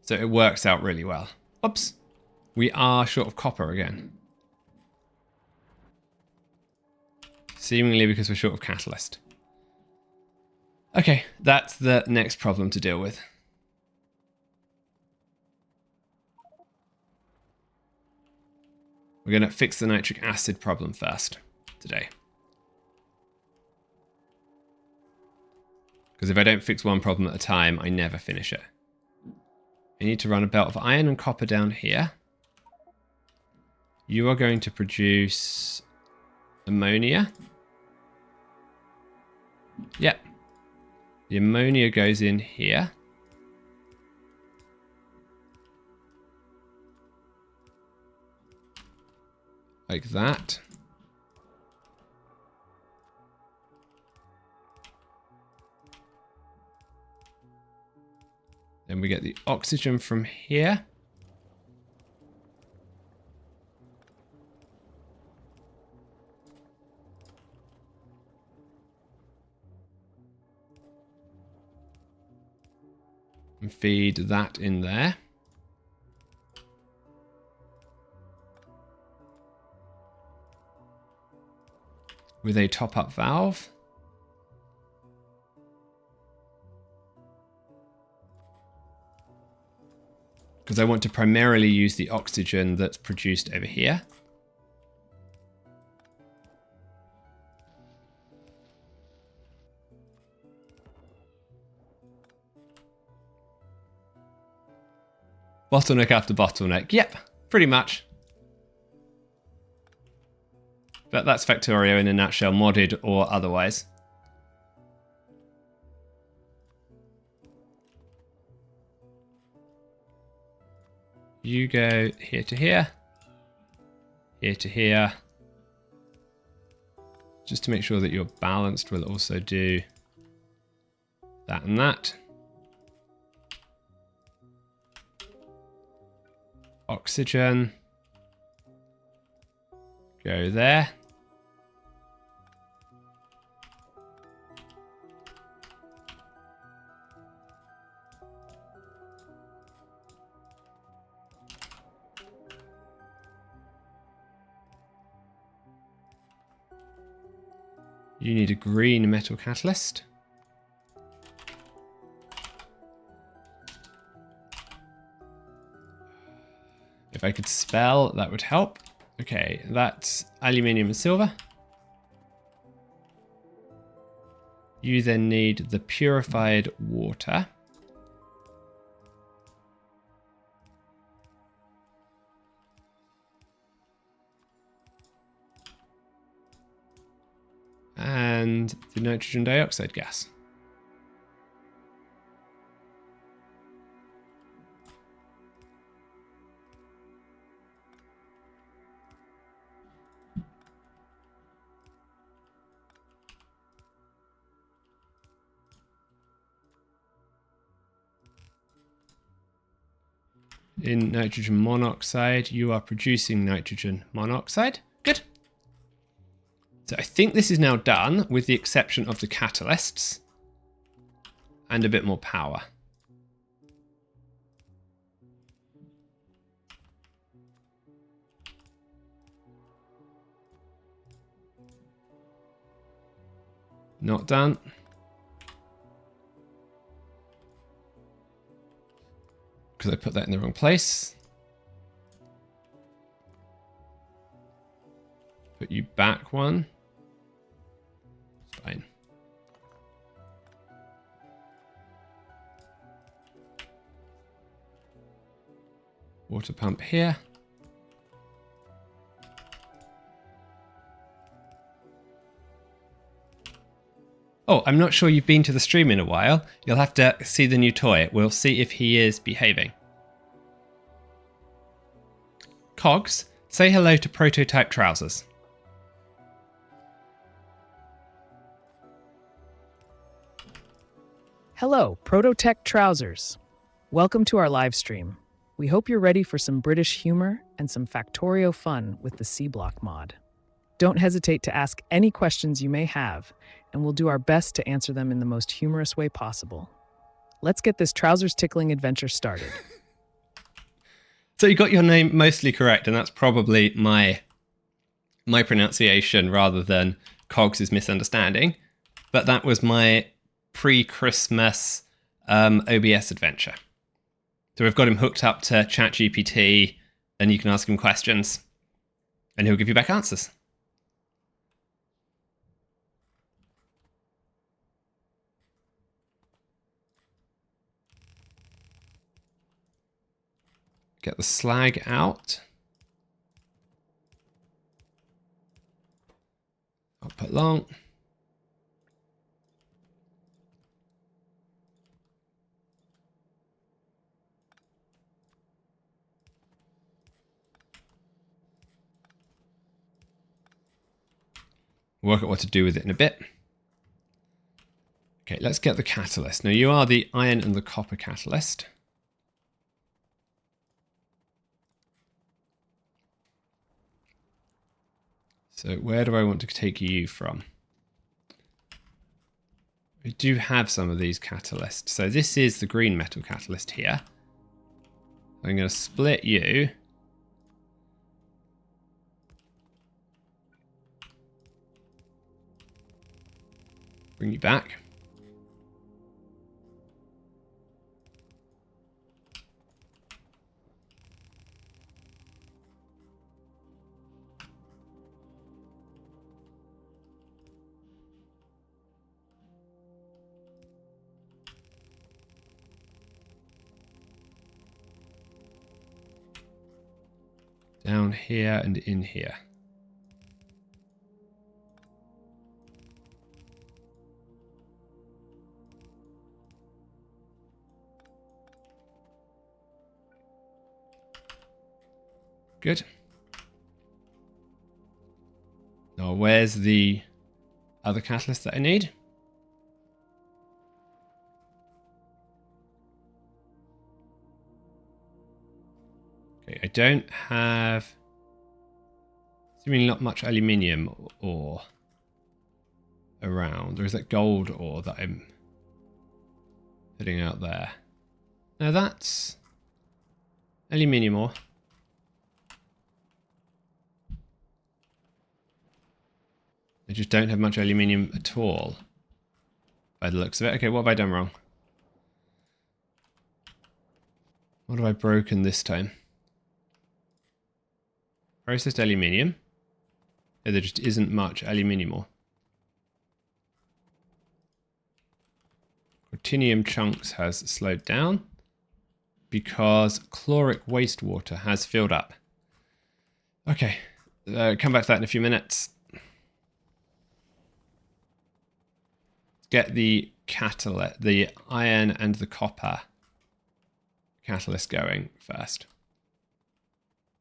A: So it works out really well. Oops. We are short of copper again. Seemingly because we're short of catalyst. Okay, that's the next problem to deal with. We're going to fix the nitric acid problem first today. Because if I don't fix one problem at a time, I never finish it. I need to run a belt of iron and copper down here. You are going to produce ammonia. Yep. The ammonia goes in here. Like that. Then we get the oxygen from here. And feed that in there. With a top-up valve. Because I want to primarily use the oxygen that's produced over here. Bottleneck after bottleneck. Yep, pretty much. But that's Factorio in a nutshell, modded or otherwise. You go here to here, here to here. Just to make sure that you're balanced, we'll also do that and that. Oxygen. Go there. You need a green metal catalyst. If I could spell, that would help. Okay, that's aluminium and silver. You then need the purified water. And the nitrogen dioxide gas. In nitrogen monoxide, you are producing nitrogen monoxide. Good. So I think this is now done, with the exception of the catalysts and a bit more power. Not done. Because I put that in the wrong place. Put you back one. Fine. Water pump here. Oh, I'm not sure you've been to the stream in a while. You'll have to see the new toy. We'll see if he is behaving. Cogs, say hello to Prototype Trousers.
B: Hello, Prototech Trousers. Welcome to our live stream. We hope you're ready for some British humor and some Factorio fun with the C-Block mod. Don't hesitate to ask any questions you may have, and we'll do our best to answer them in the most humorous way possible. Let's get this trousers tickling adventure started.
A: So you got your name mostly correct, and that's probably my pronunciation rather than Cogs' misunderstanding. But that was my pre-Christmas OBS adventure. So we've got him hooked up to ChatGPT, and you can ask him questions, and he'll give you back answers. Get the slag out. Output long. Work out what to do with it in a bit. Okay, let's get the catalyst. Now you are the iron and the copper catalyst. So where do I want to take you from? We do have some of these catalysts. So this is the green metal catalyst here. I'm going to split you. Bring you back. Down here and in here. Good. Now, where's the other catalyst that I need? Okay, I don't have seemingly not much aluminium ore around. Or is that gold ore that I'm putting out there? No, that's aluminium ore. I just don't have much aluminium at all, by the looks of it. Okay, what have I done wrong? What have I broken this time? Processed aluminium. Yeah, there just isn't much aluminium ore. Ruthenium chunks has slowed down because chloric wastewater has filled up. Okay, come back to that in a few minutes. Get the catalyst, the iron and the copper catalyst going first.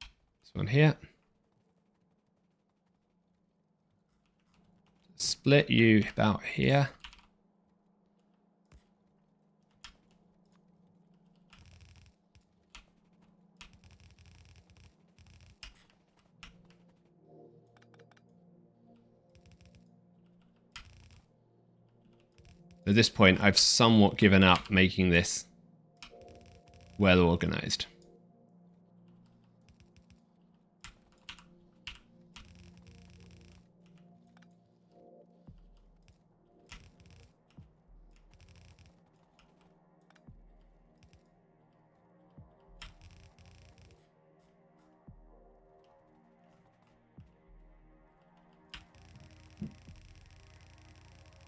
A: This one here. Split you about here. At this point, I've somewhat given up making this well organized.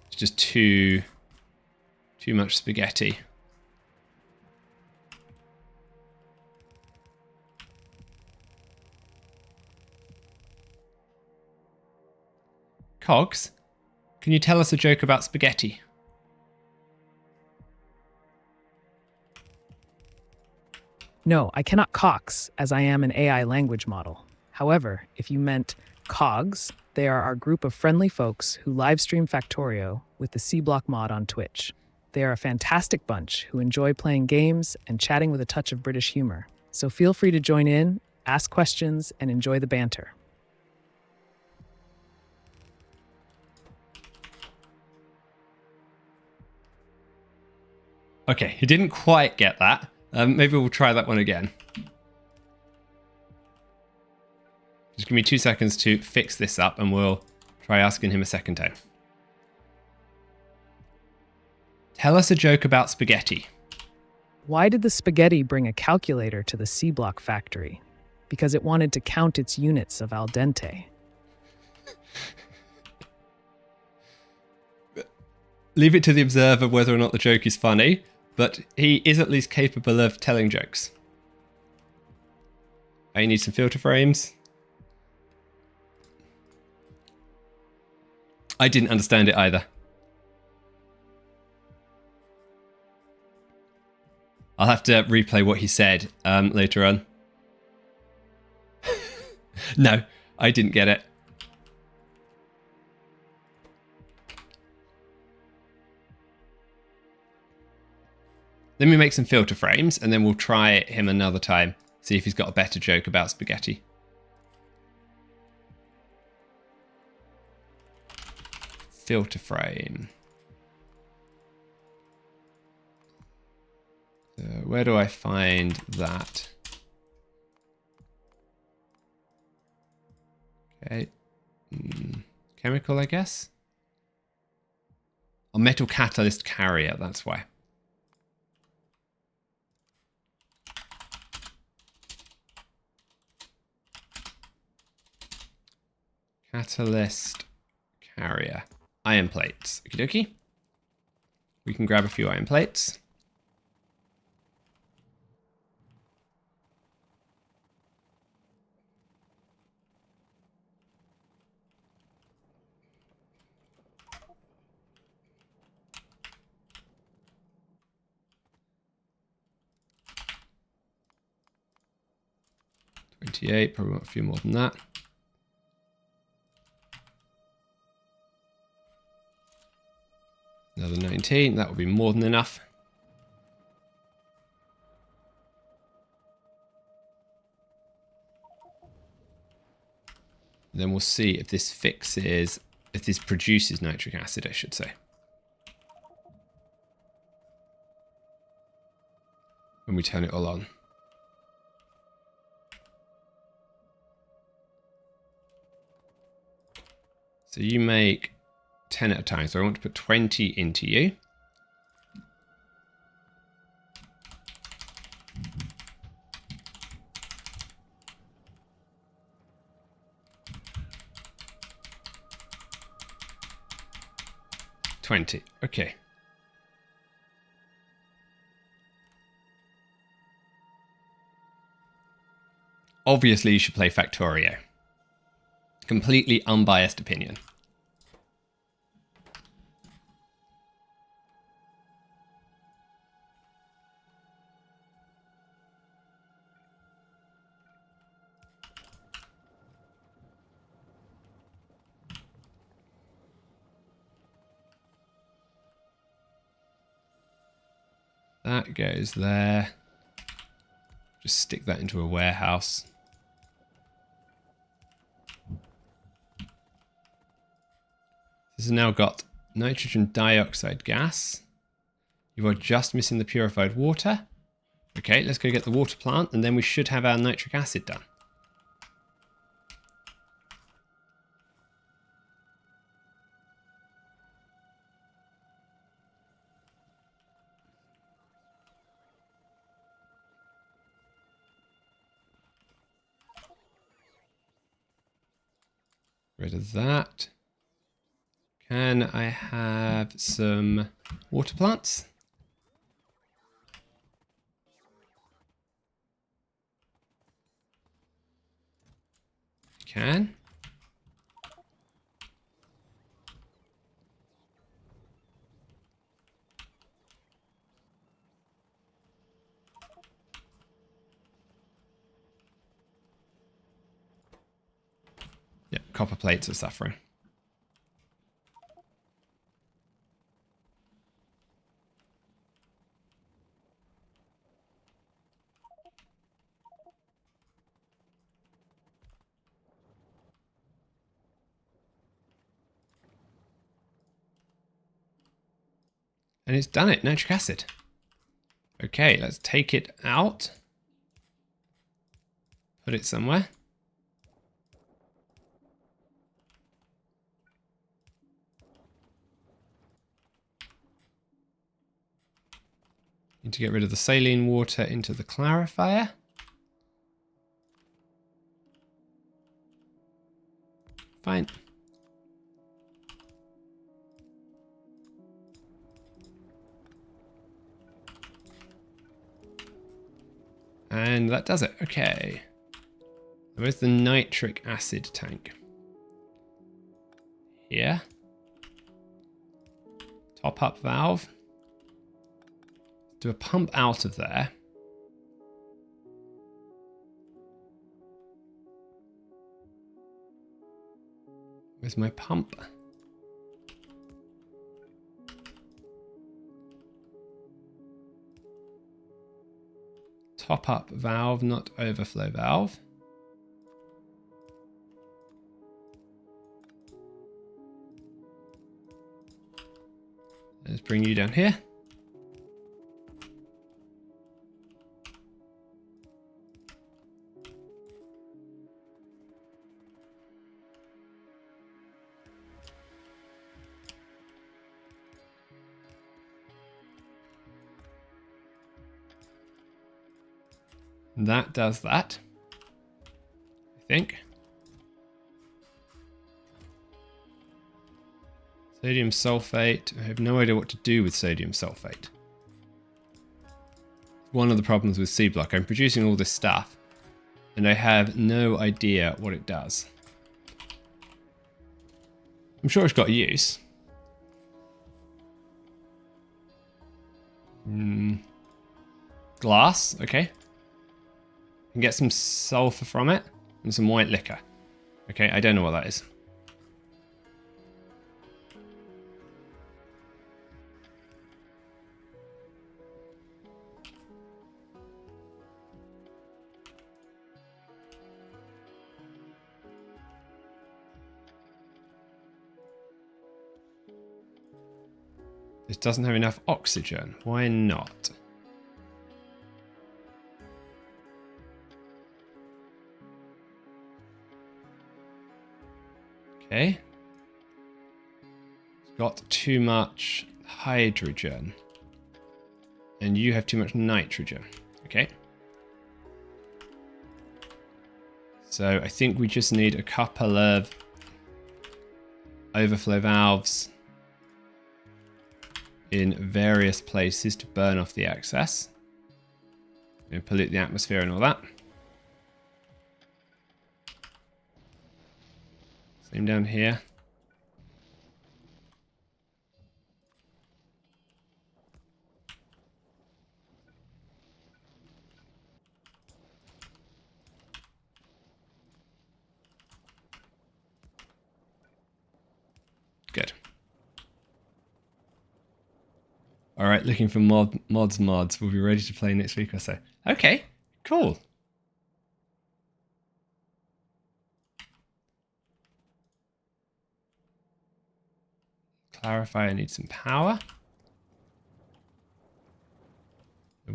A: It's just too much spaghetti. Cogs, can you tell us a joke about spaghetti?
B: No, I cannot cox, as I am an AI language model. However, if you meant cogs, they are our group of friendly folks who livestream Factorio with the C-Block mod on Twitch. They are a fantastic bunch who enjoy playing games and chatting with a touch of British humor. So feel free to join in, ask questions, and enjoy the banter.
A: Okay, he didn't quite get that. Maybe we'll try that one again. Just give me 2 seconds to fix this up and we'll try asking him a second time. Tell us a joke about spaghetti.
B: Why did the spaghetti bring a calculator to the C-Block factory? Because it wanted to count its units of al dente.
A: Leave it to the observer whether or not the joke is funny, but he is at least capable of telling jokes. I need some filter frames. I didn't understand it either. I'll have to replay what he said later on. No, I didn't get it. Let me make some filter frames and then we'll try him another time. See if he's got a better joke about spaghetti. Filter frame. Where do I find that? Okay. Chemical, I guess. A metal catalyst carrier, that's why. Catalyst carrier. Iron plates. Okie dokie. We can grab a few iron plates. $28, probably want a few more than that. Another 19, that will be more than enough. Then we'll see if this fixes, if this produces nitric acid, I should say. When we turn it all on. So you make 10 at a time. So I want to put 20 into you. Okay. obviously you should play Factorio. Completely unbiased opinion. That goes there. Just stick that into a warehouse. This has now got nitrogen dioxide gas. You are just missing the purified water. Okay, let's go get the water plant and then we should have our nitric acid done. Rid of that. Can I have some water plants? Can. Yep, copper plates are suffering. And it's done it, nitric acid. Okay, let's take it out. Put it somewhere. Need to get rid of the saline water into the clarifier. Fine. And that does it. Okay. Where's the nitric acid tank? Here. Top up valve. Do a pump out of there. Where's my pump? Top up valve, not overflow valve. Let's bring you down here. That does that, I think. Sodium sulfate. I have no idea what to do with sodium sulfate. One of the problems with C block, I'm producing all this stuff and I have no idea what it does. I'm sure it's got a use. Glass, okay. And get some sulfur from it and some white liquor. Okay, I don't know what that is. This doesn't have enough oxygen. Why not? Okay. It's got too much hydrogen. And you have too much nitrogen. Okay. So I think we just need a couple of overflow valves in various places to burn off the excess and pollute the atmosphere and all that. Same down here. Good. All right, looking for mods. We'll be ready to play next week or so. Okay, cool. Clarify, I need some power.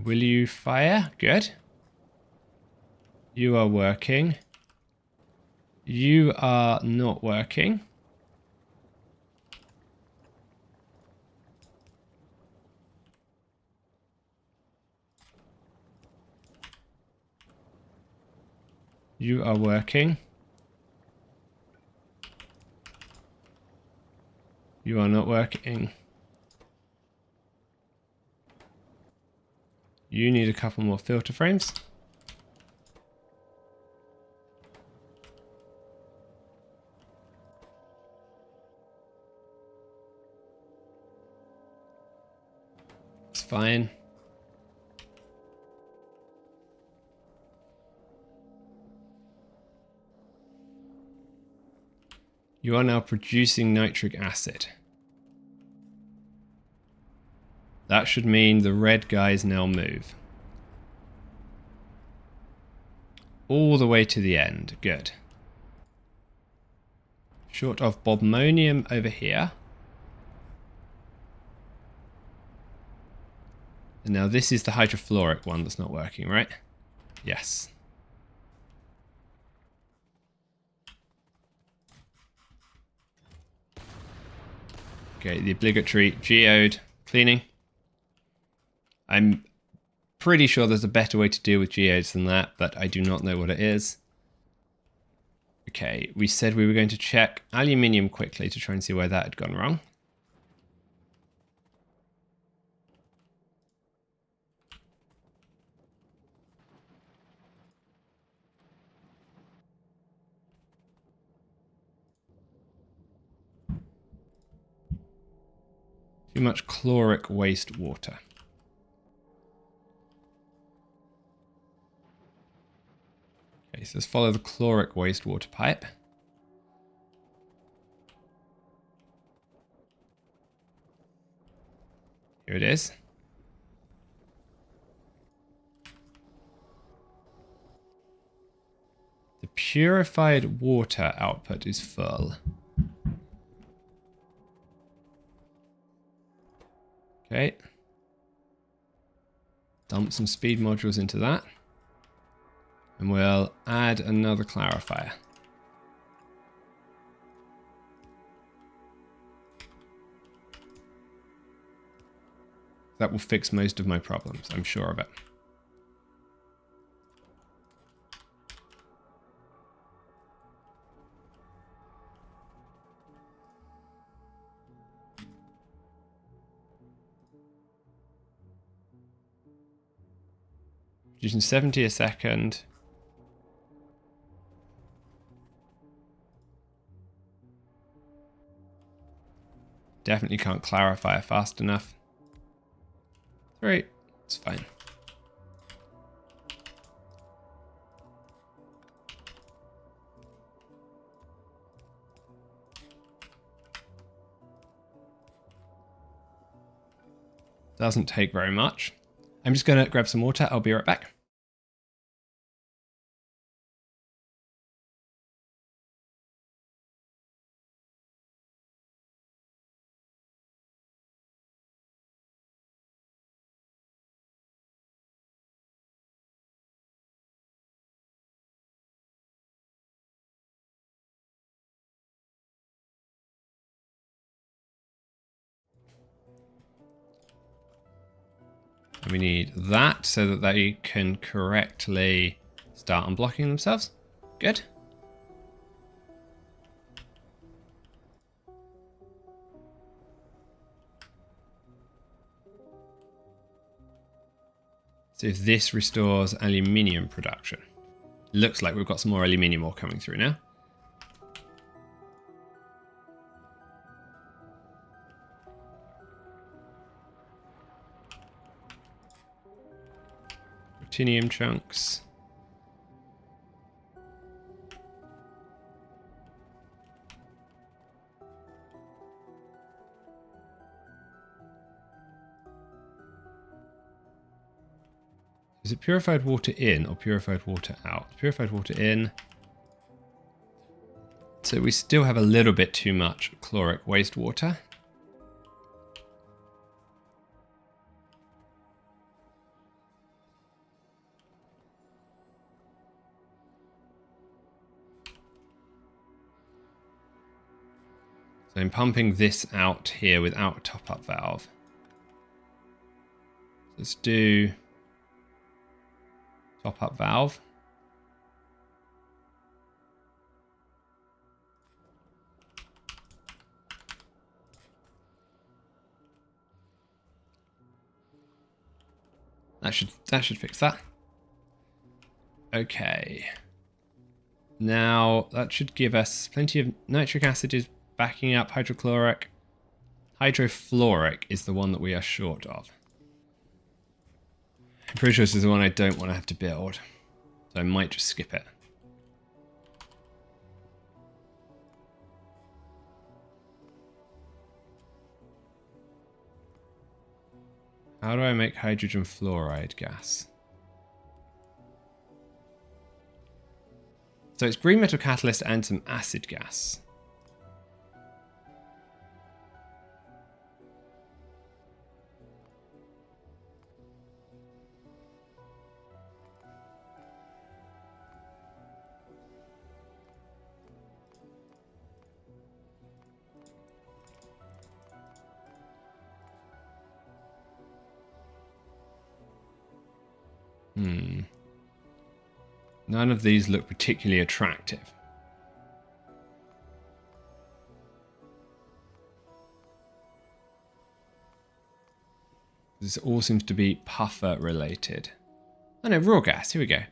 A: Will you fire? Good. You are working. You are not working. You are working. You are not working. You need a couple more filter frames. It's fine. You are now producing nitric acid. That should mean the red guys now move. All the way to the end. Good. Short of bobmonium over here. And now this is the hydrofluoric one that's not working, right? Yes. Okay, the obligatory geode cleaning. I'm pretty sure there's a better way to deal with geodes than that, but I do not know what it is. Okay, we said we were going to check aluminium quickly to try and see where that had gone wrong. Too much chloric wastewater. Okay, so let's follow the chloric wastewater pipe. Here it is. The purified water output is full. Okay. Dump some speed modules into that. And we'll add another clarifier. That will fix most of my problems, I'm sure of it. Producing 70 a second. Definitely can't clarify fast enough. 3, it's fine. Doesn't take very much. I'm just going to grab some water. I'll be right back. And we need that so that they can correctly start unblocking themselves. Good. See if this restores aluminium production. Looks like we've got some more aluminium ore coming through now. Titanium chunks. Is it purified water in or purified water out? Purified water in. So we still have a little bit too much chloric wastewater. So I'm pumping this out here without a top-up valve. Let's do top-up valve. That should fix that. Okay. Now that should give us plenty of nitric acid is backing up hydrochloric. Hydrofluoric is the one that we are short of. I'm pretty sure this is the one I don't want to have to build. So I might just skip it. How do I make hydrogen fluoride gas? So it's green metal catalyst and some acid gas. None of these look particularly attractive. This all seems to be puffer related. Oh no, raw gas, here we go.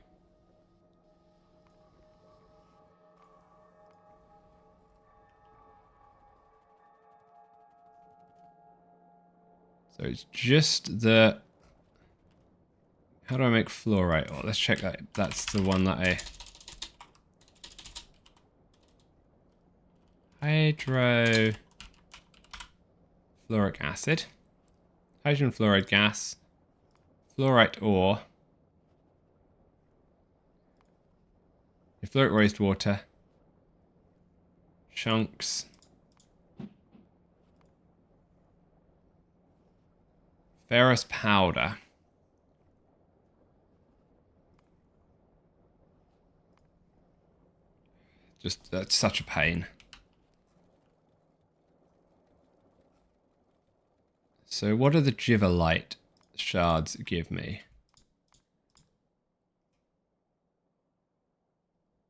A: So it's just the... How do I make fluorite? Oh, let's check that. That's the one that I... Hydrofluoric acid. Hydrogen fluoride gas. Fluorite ore. Fluoric wastewater. Chunks. Ferrous powder. Just, that's such a pain. So what do the Giverlite shards give me?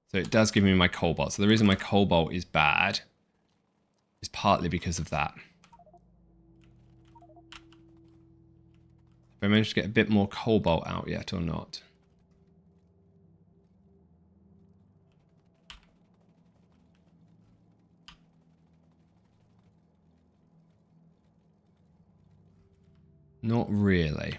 A: So it does give me my cobalt. So the reason my cobalt is bad is partly because of that. Have I managed to get a bit more cobalt out yet or not? Not really.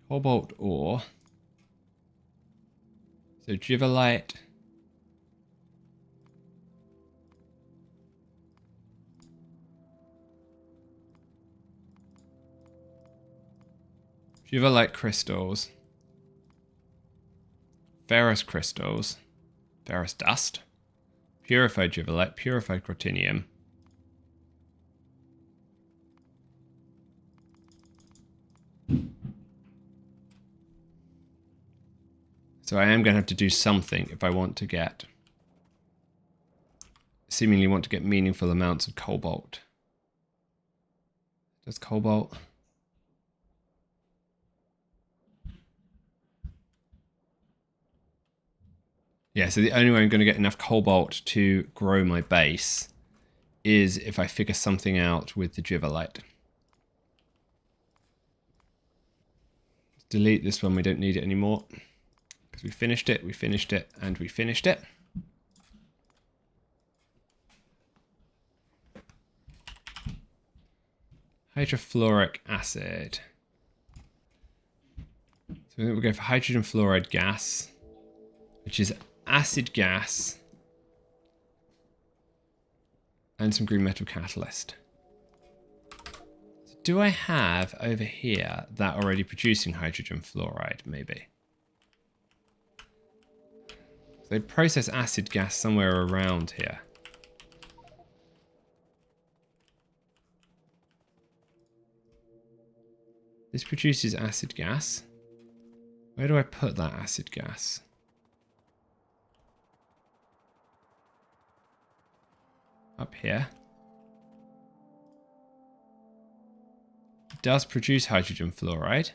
A: Cobalt ore. So Giverlite. Giverlite crystals. Ferrous crystals. Ferrous dust. Purified Giverlite. Purified Cortinium. So I am going to have to do something if I want to get... Seemingly want to get meaningful amounts of cobalt. Does cobalt... Yeah, so the only way I'm going to get enough cobalt to grow my base is if I figure something out with the Giverlite. Delete this one, we don't need it anymore. Because we finished it, and we finished it. Hydrofluoric acid. So we'll go for hydrogen fluoride gas, which is acid gas, and some green metal catalyst. So do I have over here that already producing hydrogen fluoride, maybe? So they process acid gas somewhere around here. This produces acid gas. Where do I put that acid gas? Up here. It does produce hydrogen fluoride.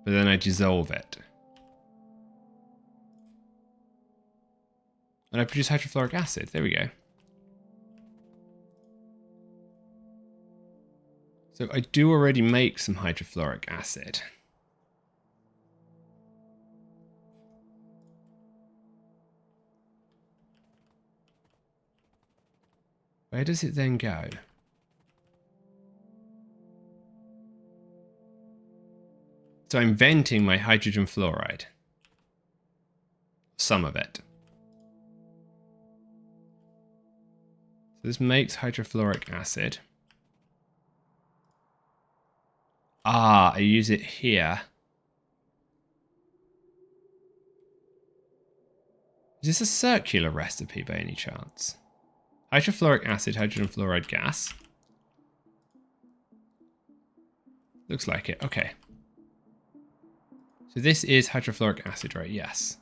A: But then I dissolve it. And I produce hydrofluoric acid. There we go. So I do already make some hydrofluoric acid. Where does it then go? So I'm venting my hydrogen fluoride. Some of it. So this makes hydrofluoric acid. Ah, I use it here. Is this a circular recipe by any chance? Hydrofluoric acid, hydrogen fluoride gas. Looks like it. Okay. So this is hydrofluoric acid, right? Yes.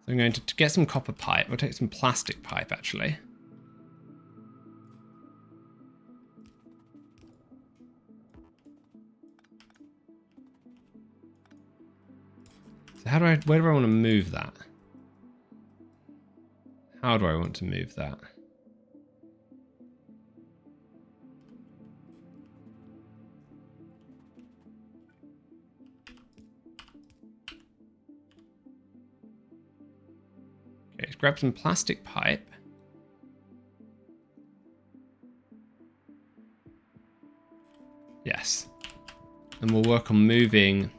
A: So I'm going to get some copper pipe. We'll take some plastic pipe, actually. So where do I want to move that? How do I want to move that? Okay, let's grab some plastic pipe. Yes. And we'll work on moving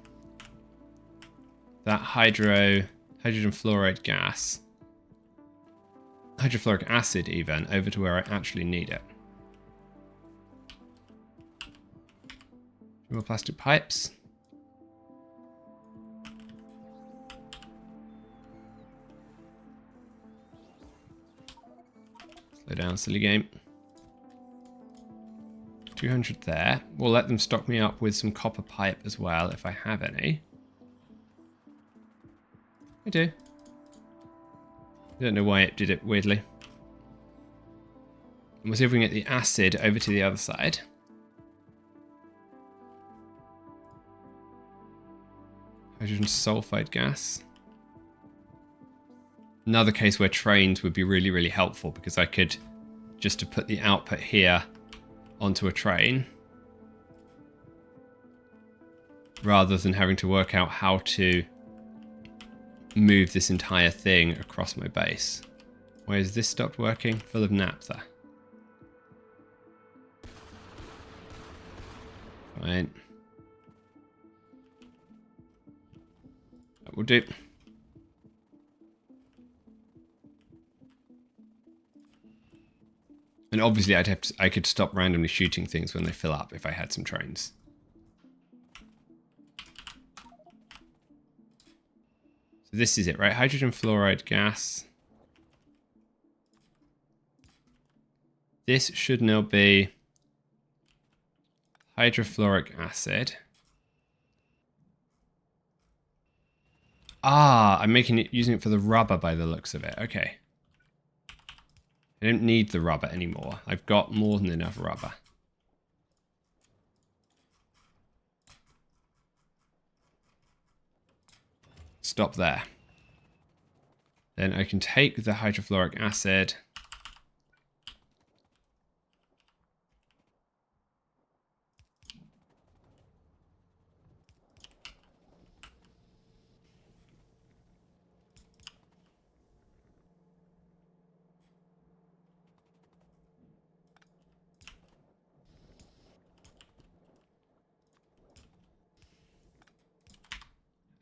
A: that hydrogen fluoride gas, hydrofluoric acid even, over to where I actually need it. More plastic pipes. Slow down, silly game. 200 there. We'll let them stock me up with some copper pipe as well, if I have any. I do. I don't know why it did it weirdly. And we'll see if we can get the acid over to the other side. Hydrogen sulfide gas. Another case where trains would be really, really helpful because I could just to put the output here onto a train rather than having to work out how to move this entire thing across my base. Why has this stopped working? Full of naphtha. Fine. That will do. And obviously I could stop randomly shooting things when they fill up if I had some trains. So this is it, right? Hydrogen fluoride gas. This should now be hydrofluoric acid. Ah, I'm using it for the rubber by the looks of it. Okay. I don't need the rubber anymore. I've got more than enough rubber. Stop there. Then I can take the hydrofluoric acid.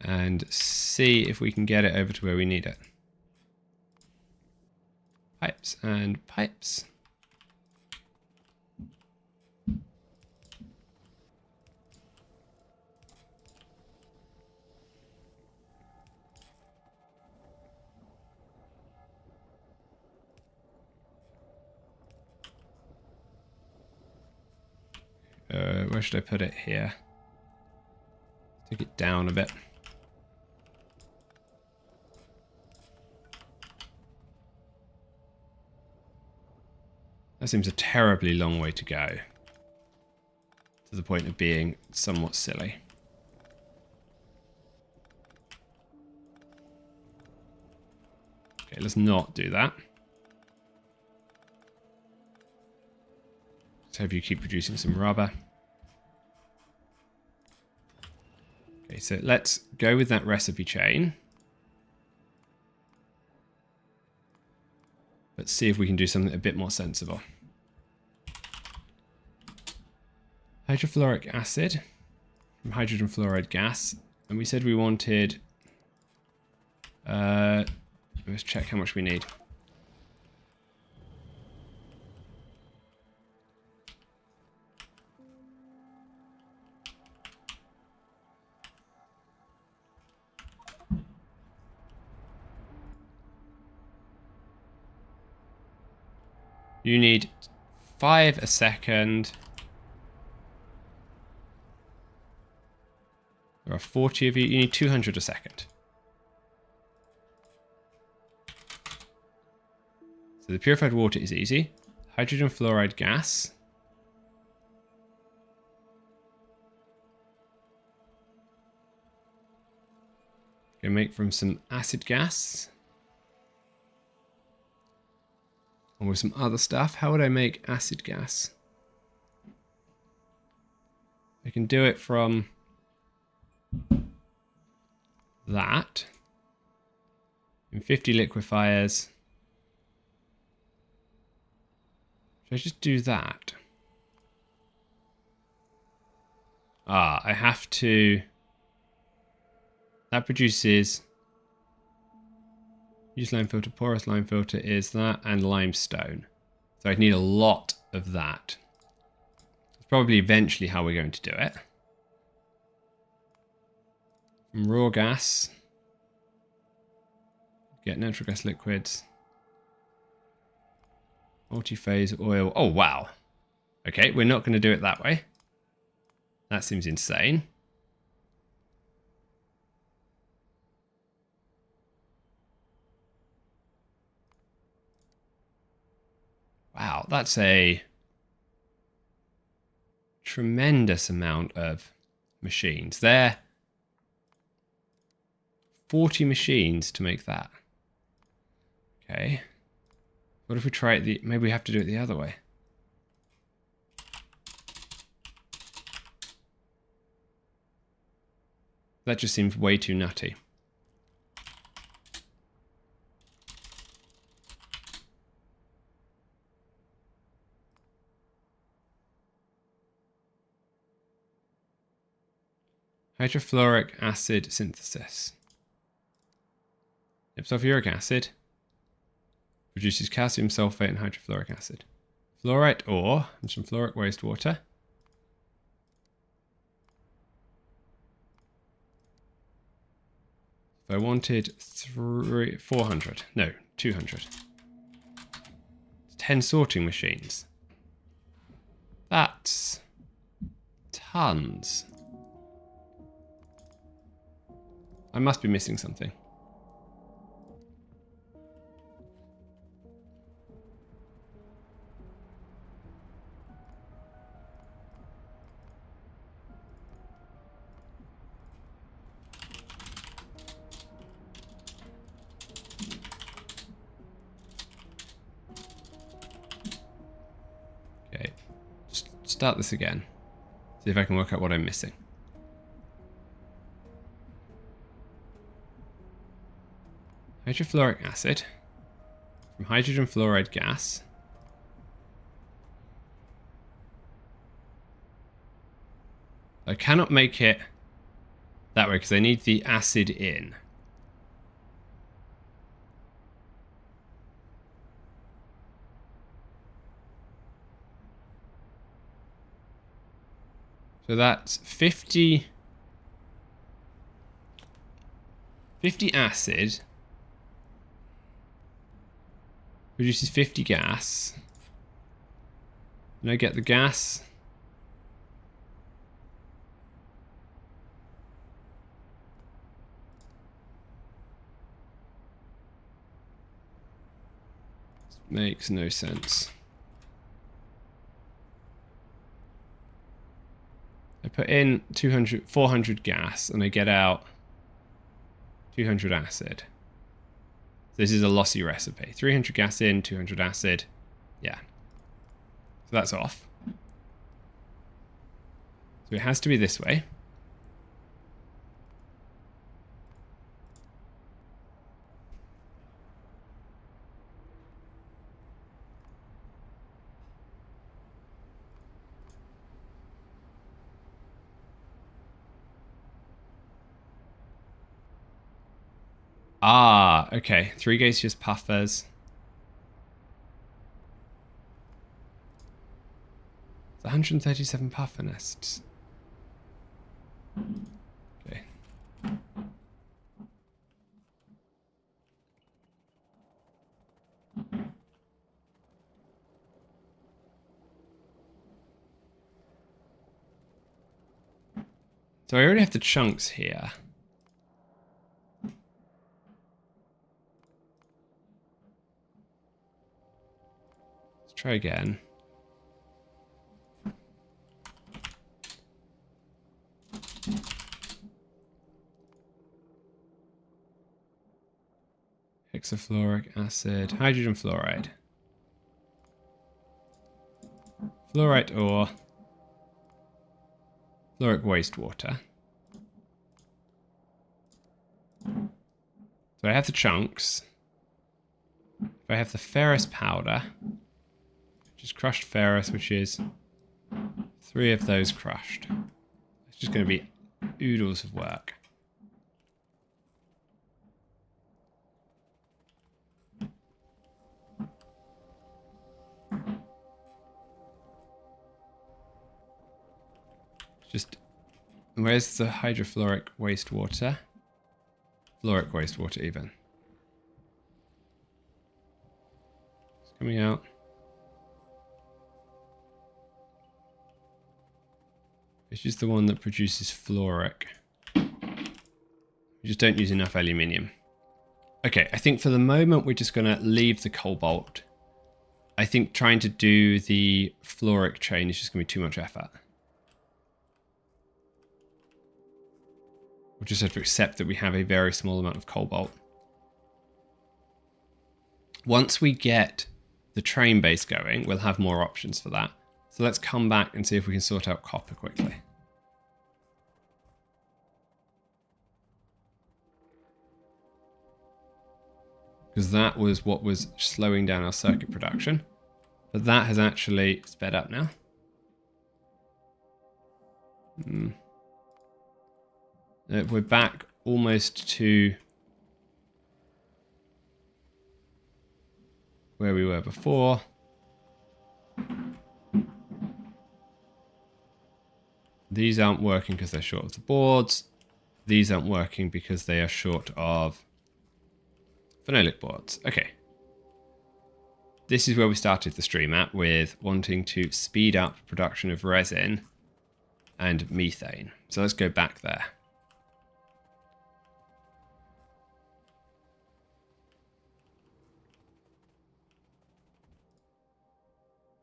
A: and see if we can get it over to where we need it. Pipes and pipes. Where should I put it? Here. Take it down a bit. That seems a terribly long way to go. To the point of being somewhat silly. Okay, let's not do that. Let's hope you keep producing some rubber. Okay, so let's go with that recipe chain. Let's see if we can do something a bit more sensible. Hydrofluoric acid from hydrogen fluoride gas. And we said we wanted... let's check how much we need. You need 5 a second. There are 40 of you. You need 200 a second. So the purified water is easy. Hydrogen fluoride gas. Gonna make from some acid gas. And with some other stuff. How would I make acid gas? I can do it from that. In 50 liquefiers. Should I just do that? Ah, I have to... That produces... Use lime filter, porous lime filter is that, and limestone. So I'd need a lot of that. It's probably eventually how we're going to do it. From raw gas, get natural gas liquids. Multi-phase oil. Oh, wow. Okay, we're not going to do it that way. That seems insane. Wow, that's a tremendous amount of machines. There 40 machines to make that. Okay. What if we try it maybe we have to do it the other way. That just seems way too nutty. Hydrofluoric acid synthesis. Sulfuric acid produces calcium sulfate and hydrofluoric acid. Fluorite ore and some fluoric wastewater. If I wanted 400, no, 200. 10 sorting machines. That's tons. I must be missing something. Okay, start this again. See if I can work out what I'm missing. Hydrofluoric acid from hydrogen fluoride gas. I cannot make it That way, because I need the acid in. So that's 50 acid produces 50 gas. And I get the gas. This makes no sense. I put in 400 gas and I get out 200 acid. This is a lossy recipe. 300 gas in, 200 acid. Yeah. So that's off. So it has to be this way. Ah, okay. 3 gaseous puffers. It's 137 puffer nests. Okay. So I already have the chunks here. Let's try again. Hexafluoric acid, hydrogen fluoride. Fluorite ore. Fluoric wastewater. So I have the chunks. If I have the ferrous powder, which is crushed ferrous, which is 3 of those crushed. It's just going to be oodles of work. Just, where's the hydrofluoric wastewater? Fluoric wastewater even. It's coming out. It's just the one that produces fluoric. We just don't use enough aluminium. Okay, I think for the moment we're just going to leave the cobalt. I think trying to do the fluoric chain is just going to be too much effort. We'll just have to accept that we have a very small amount of cobalt. Once we get the train base going, we'll have more options for that. So let's come back and see if we can sort out copper quickly. Because that was what was slowing down our circuit production. But that has actually sped up now. We're back almost to where we were before. These aren't working because they're short of the boards. These aren't working because they are short of phenolic boards. Okay. This is where we started the stream at, with wanting to speed up production of resin and methane. So let's go back there.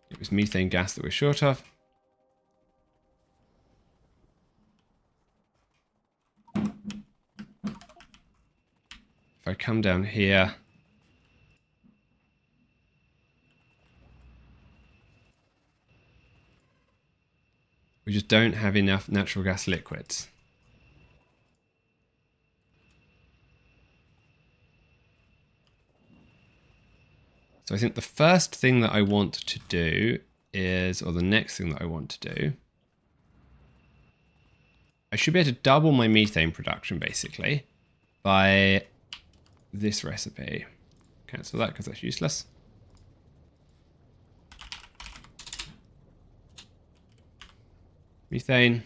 A: It was methane gas that we're short of. If I come down here, we just don't have enough natural gas liquids. So I think the first thing that I want to do is, or the next thing that I want to do, I should be able to double my methane production, basically, by this recipe. Cancel that because that's useless. Methane.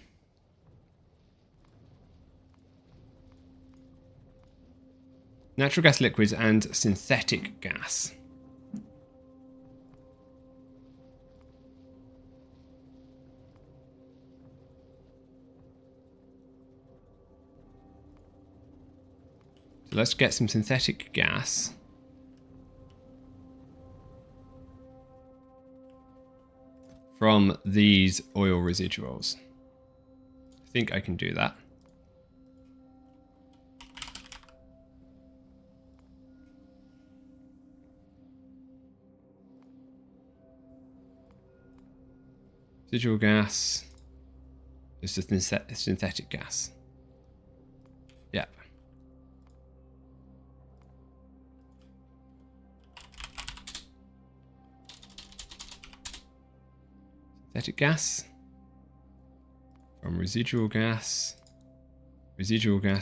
A: Natural gas liquids and synthetic gas. So let's get some synthetic gas. From these oil residuals. I think I can do that. Residual gas. It's just synthetic gas. Yep. Synthetic gas from residual gas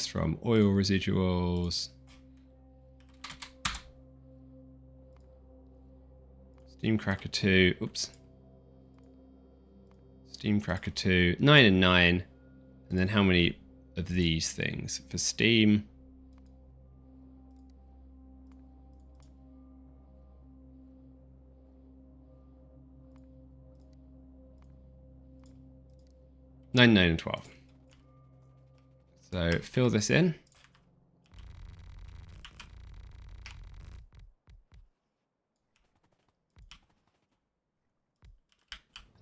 A: from oil residuals, steam cracker 2, oops, steam cracker 2, 9 and 9, and then how many of these things for steam? Nine, 9, and 12. So fill this in.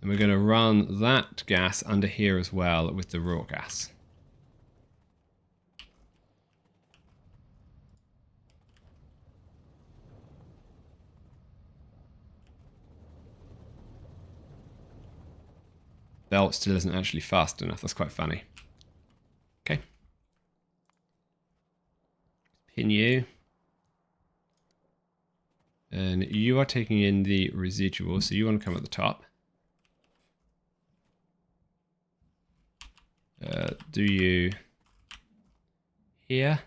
A: And we're going to run that gas under here as well with the raw gas. Belt still isn't actually fast enough. That's quite funny. Okay. Pin you. And you are taking in the residual, so you want to come at the top. Do you here?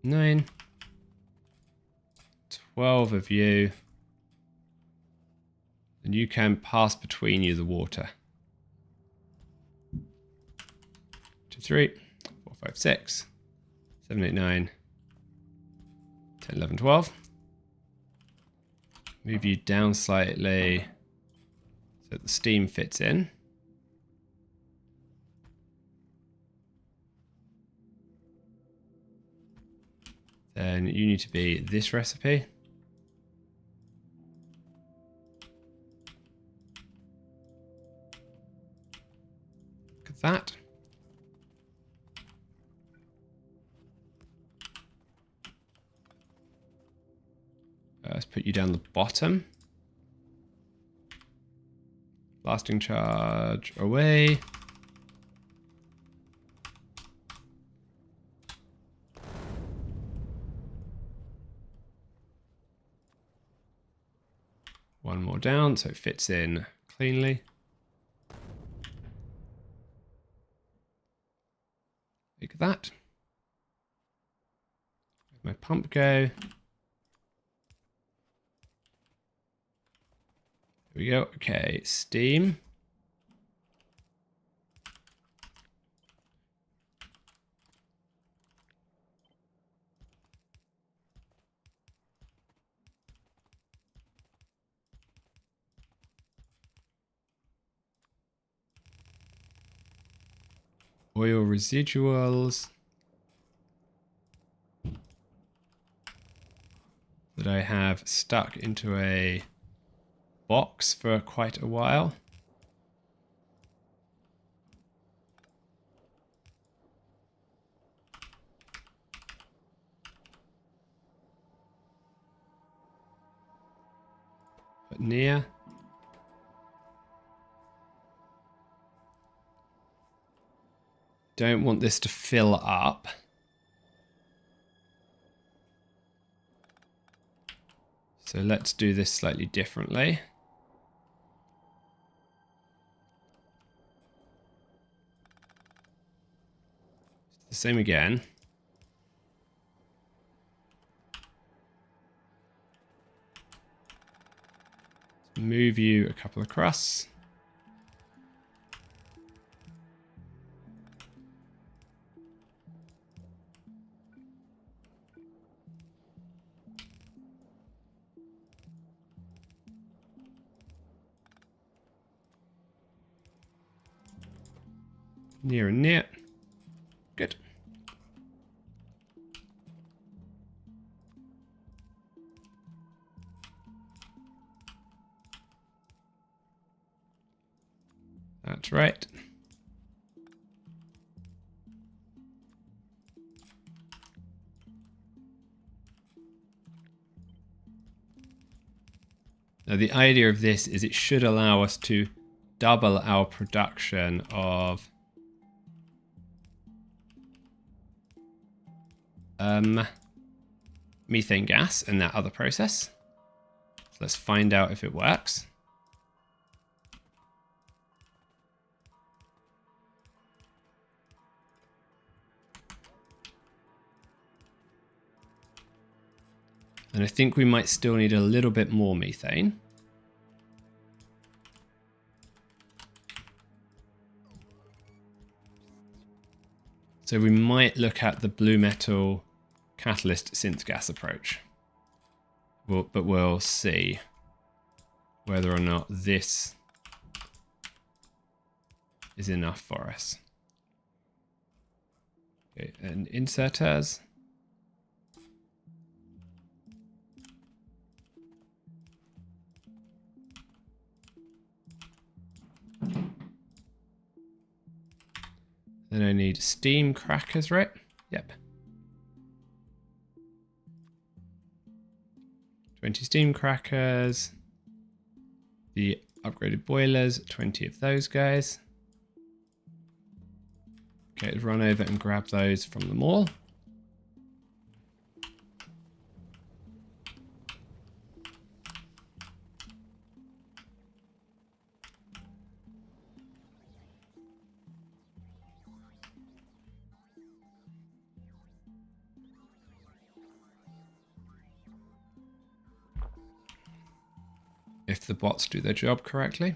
A: Nine. 12 of you. And you can pass between you the water. 2, 3, 4, 5, 6, 7, 8, 9, 10, 11, 12. Move you down slightly so that the steam fits in. Then you need to be this recipe. Look at that. Let's put you down the bottom. Lasting charge away. One more down so it fits in cleanly. Like that. Where'd my pump go? Here we go. Okay, steam. Oil residuals that I have stuck into a box for quite a while. But near. Don't want this to fill up. So let's do this slightly differently. It's the same again. Move you a couple across. Near and near. Good. That's right. Now the idea of this is it should allow us to double our production of methane gas in that other process. So let's find out if it works. And I think we might still need a little bit more methane. So we might look at the blue metal catalyst synth gas approach. But we'll see whether or not this is enough for us. Okay, and inserters. Then I need steam crackers, right? Yep. 20 steam crackers. The upgraded boilers, 20 of those guys. Okay, let's run over and grab those from the mall. If the bots do their job correctly.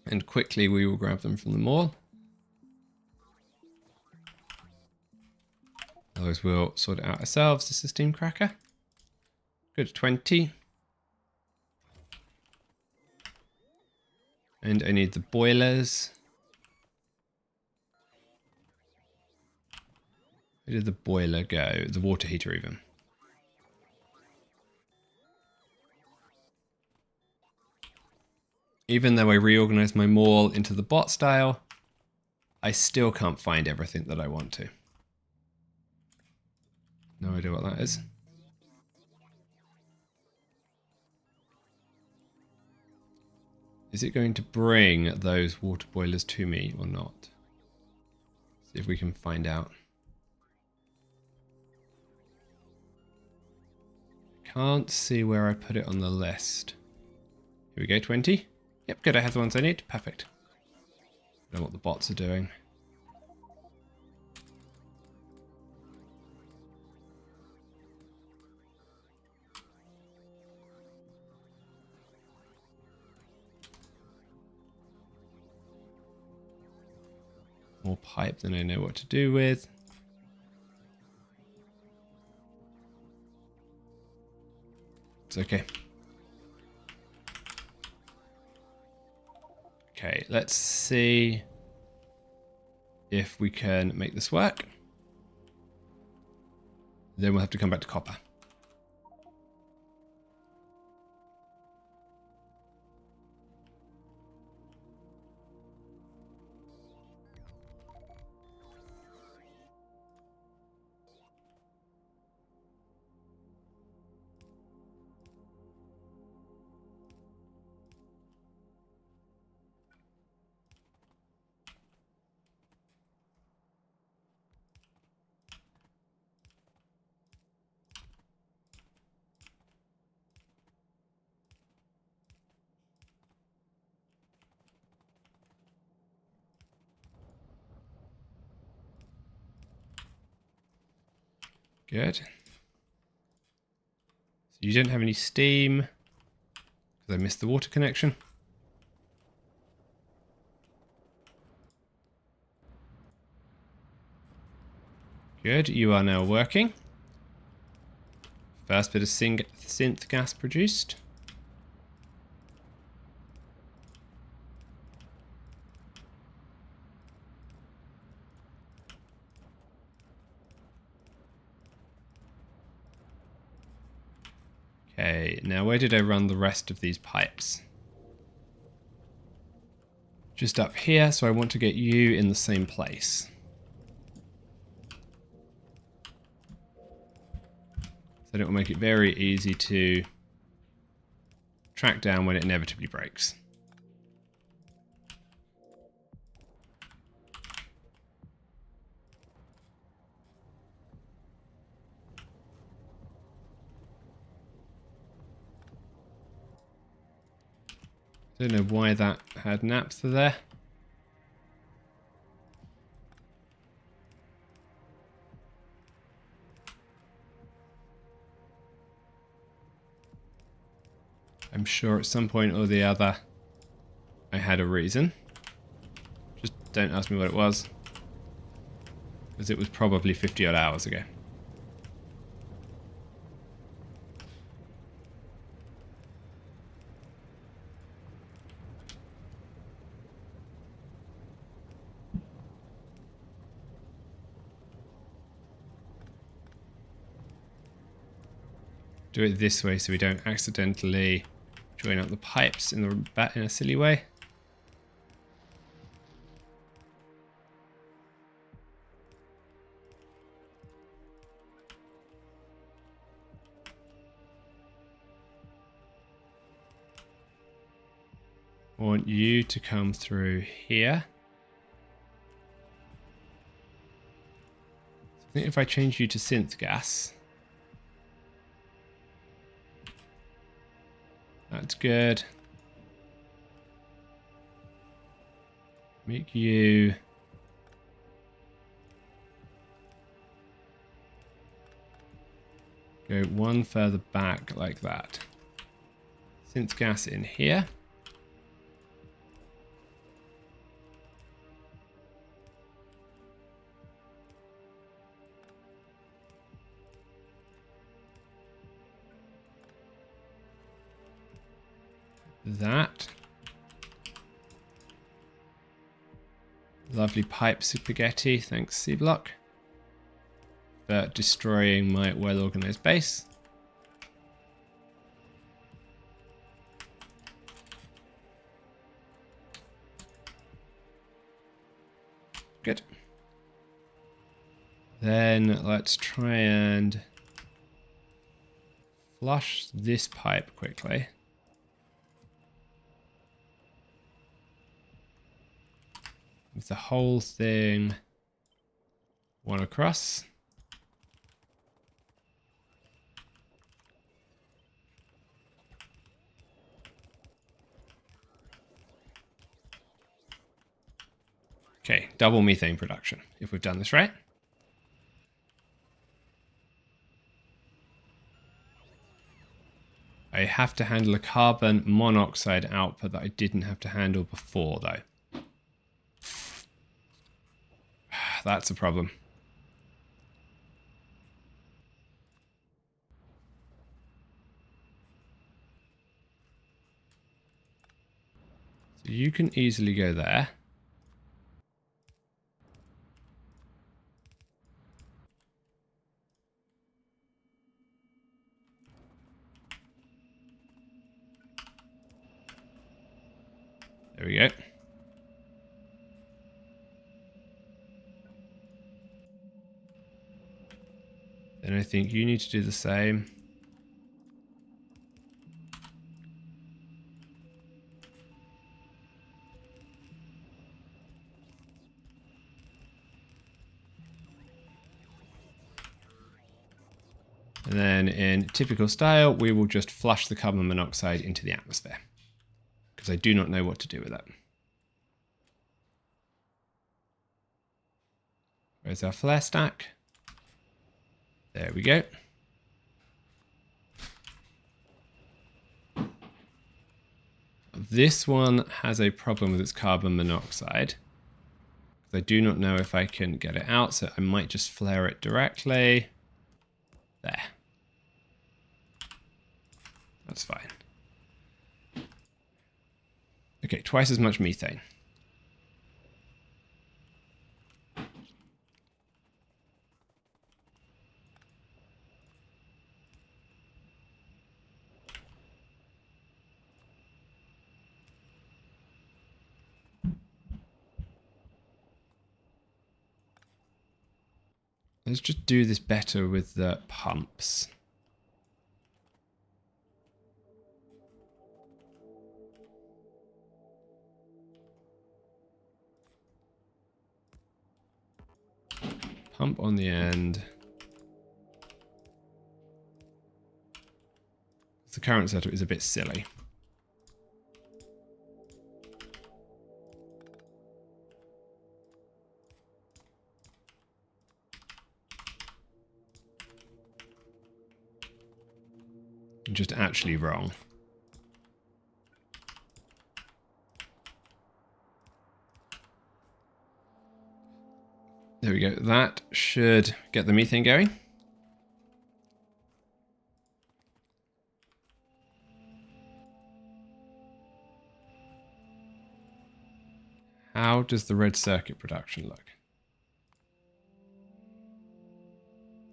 A: And quickly we will grab them from the mall. Otherwise we'll sort it out ourselves. This is steam cracker. Good, 20. And I need the boilers. Where did the boiler go? The water heater even. Even though I reorganized my mall into the bot style, I still can't find everything that I want to. No idea what that is. Is it going to bring those water boilers to me or not? See if we can find out. Can't see where I put it on the list. Here we go, 20. Yep, good, I have the ones I need. Perfect. I don't know what the bots are doing. More pipe than I know what to do with. It's okay. Okay, let's see if we can make this work. Then we'll have to come back to copper. Good. So you don't have any steam because I missed the water connection. Good, you are now working. First bit of synth gas produced. Okay, now where did I run the rest of these pipes? Just up here, so I want to get you in the same place. So it will make it very easy to track down when it inevitably breaks. Don't know why that had naphtha there. I'm sure at some point or the other I had a reason. Just don't ask me what it was, because it was probably 50 odd hours ago. Do it this way so we don't accidentally join up the pipes in a silly way. I want you to come through here. I think if I change you to synth gas, that's good. Make you go one further back like that. Synth gas in here. That. Lovely pipe spaghetti, thanks C-Block, for destroying my well-organized base. Good. Then let's try and flush this pipe quickly. With the whole thing one across. Okay, double methane production, if we've done this right. I have to handle a carbon monoxide output that I didn't have to handle before, though. That's a problem. So you can easily go there. There we go. Then I think you need to do the same. And then in typical style, we will just flush the carbon monoxide into the atmosphere, because I do not know what to do with it. Where's our flare stack? There we go. This one has a problem with its carbon monoxide. I do not know if I can get it out, so I might just flare it directly. There. That's fine. Okay, twice as much methane. Let's just do this better with the pumps. Pump on the end. The current setup is a bit silly. Just actually wrong. There we go. That should get the methane going. How does the red circuit production look?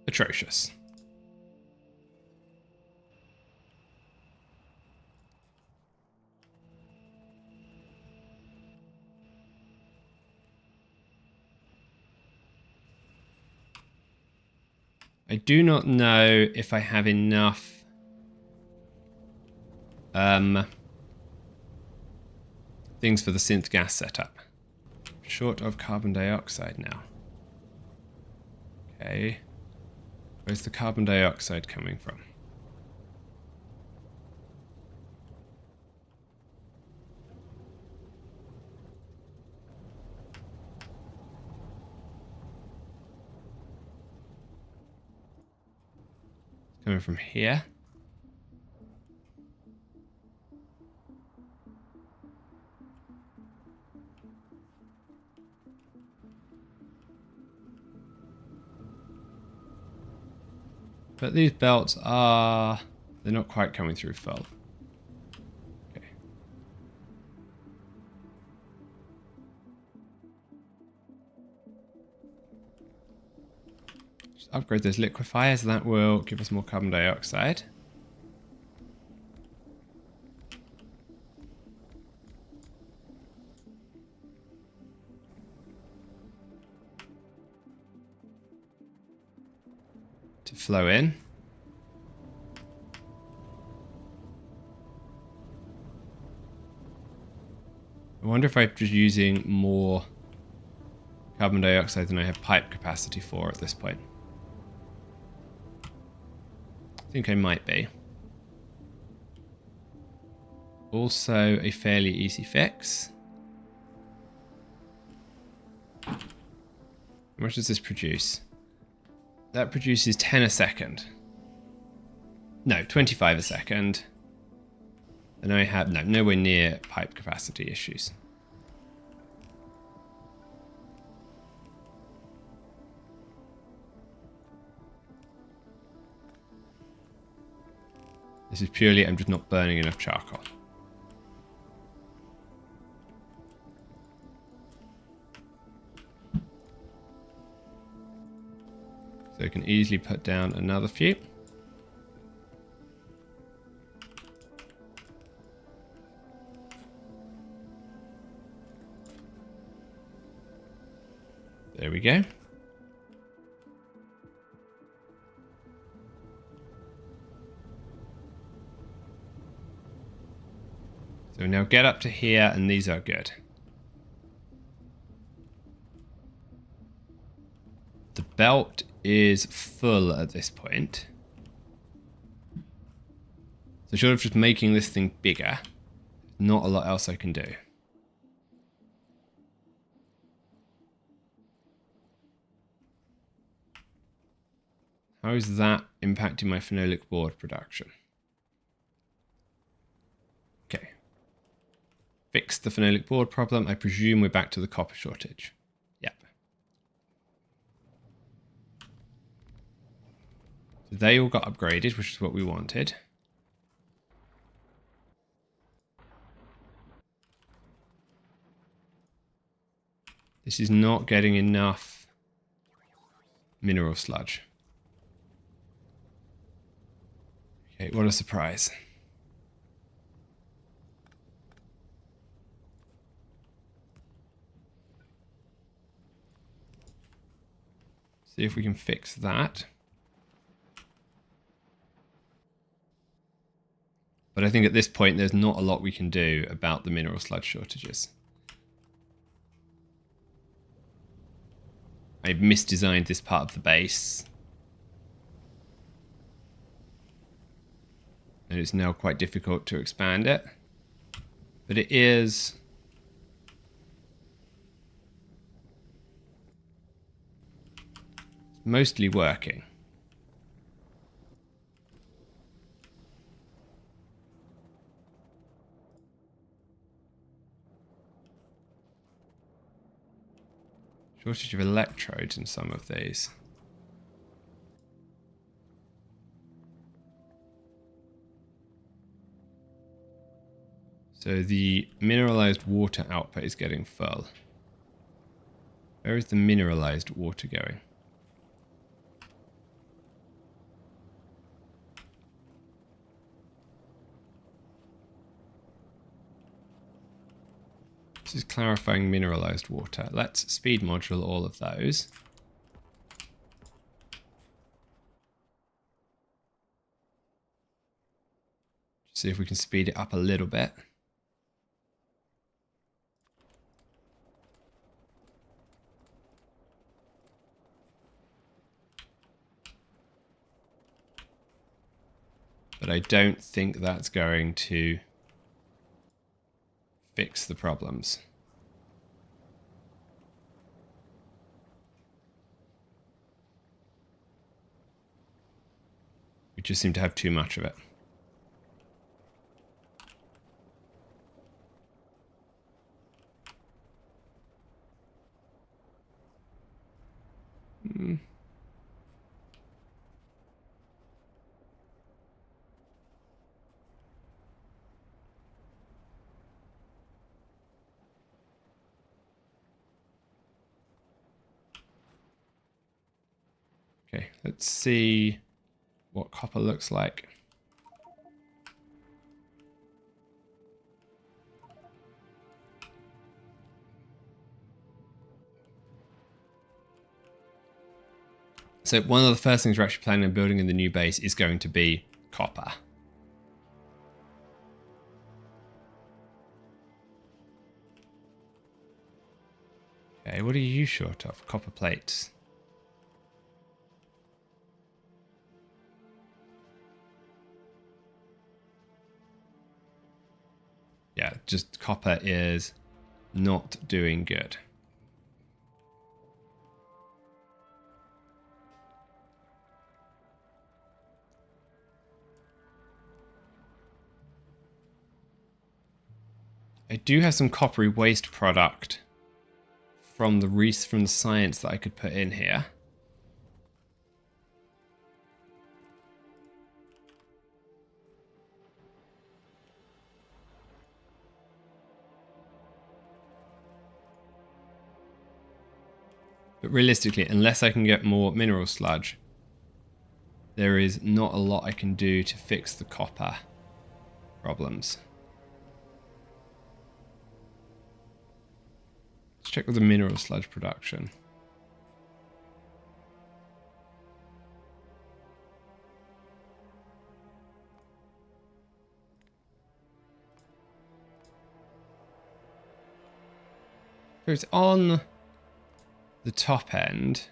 A: Atrocious. I do not know if I have enough things for the synth gas setup. Short of carbon dioxide now. Okay. Where's the carbon dioxide coming from? It's coming from here. But these belts are... they're not quite coming through full. Okay. Just upgrade those liquefiers. That will give us more carbon dioxide. To flow in. I wonder if I'm just using more carbon dioxide than I have pipe capacity for at this point. I think I might be. Also a fairly easy fix. How much does this produce? That produces 10 a second. No, 25 a second. And I have nowhere near pipe capacity issues. This is purely I'm just not burning enough charcoal. So I can easily put down another few. There we go. So now get up to here and these are good. The belt is full at this point. So short of just making this thing bigger, not a lot else I can do. How is that impacting my phenolic board production? Okay. Fix the phenolic board problem. I presume we're back to the copper shortage. Yep. So they all got upgraded, which is what we wanted. This is not getting enough mineral sludge. Okay, what a surprise. See if we can fix that. But I think at this point there's not a lot we can do about the mineral sludge shortages. I've misdesigned this part of the base. And it's now quite difficult to expand it. But it is mostly working. Shortage of electrodes in some of these. So the mineralized water output is getting full. Where is the mineralized water going? This is clarifying mineralized water. Let's speed module all of those. See if we can speed it up a little bit. But I don't think that's going to fix the problems. We just seem to have too much of it. Okay, let's see what copper looks like. So one of the first things we're actually planning on building in the new base is going to be copper. Okay, what are you short of? Copper plates. Yeah, just copper is not doing good. I do have some coppery waste product from the science that I could put in here. But realistically, unless I can get more mineral sludge, there is not a lot I can do to fix the copper problems. Let's check with the mineral sludge production. So it's on the top end.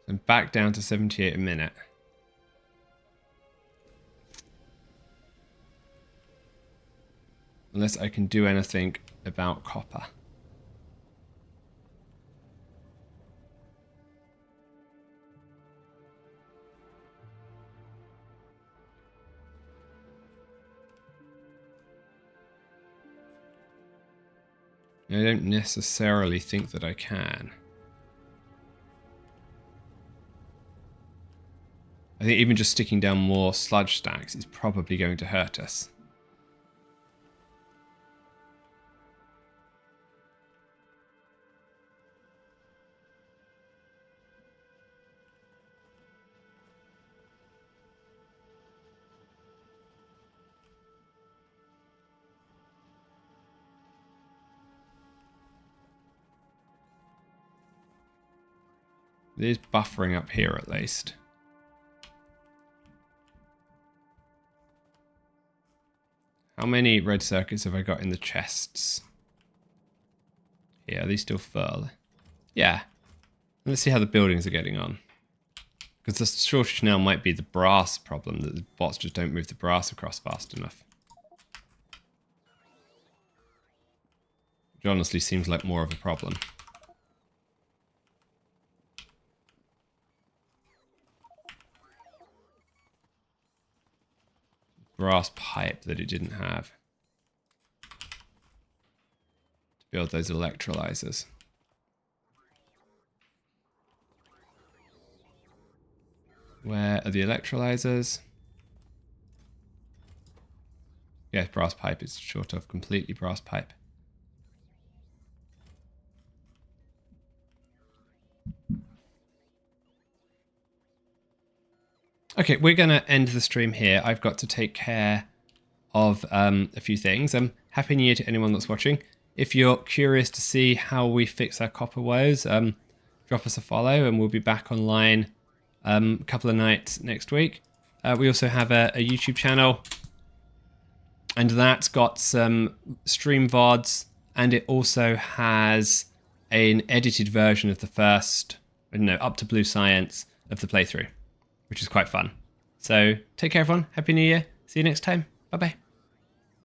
A: And back down to 78 a minute. Unless I can do anything about copper. I don't necessarily think that I can. I think even just sticking down more sludge stacks is probably going to hurt us. It is buffering up here at least. How many red circuits have I got in the chests? Yeah, are these still full? Yeah. Let's see how the buildings are getting on. Because the shortage now might be the brass problem, that the bots just don't move the brass across fast enough. Which honestly seems like more of a problem. Brass pipe that it didn't have to build those electrolyzers. Where are the electrolyzers? Yeah, brass pipe is short of completely brass pipe. Okay, we're going to end the stream here. I've got to take care of a few things. Happy New Year to anyone that's watching. If you're curious to see how we fix our copper woes, drop us a follow and we'll be back online a couple of nights next week. We also have a YouTube channel, and that's got some stream VODs, and it also has an edited version of the first, I don't know, up to Blue Science of the playthrough, which is quite fun. So take care, everyone. Happy New Year. See you next time. Bye-bye.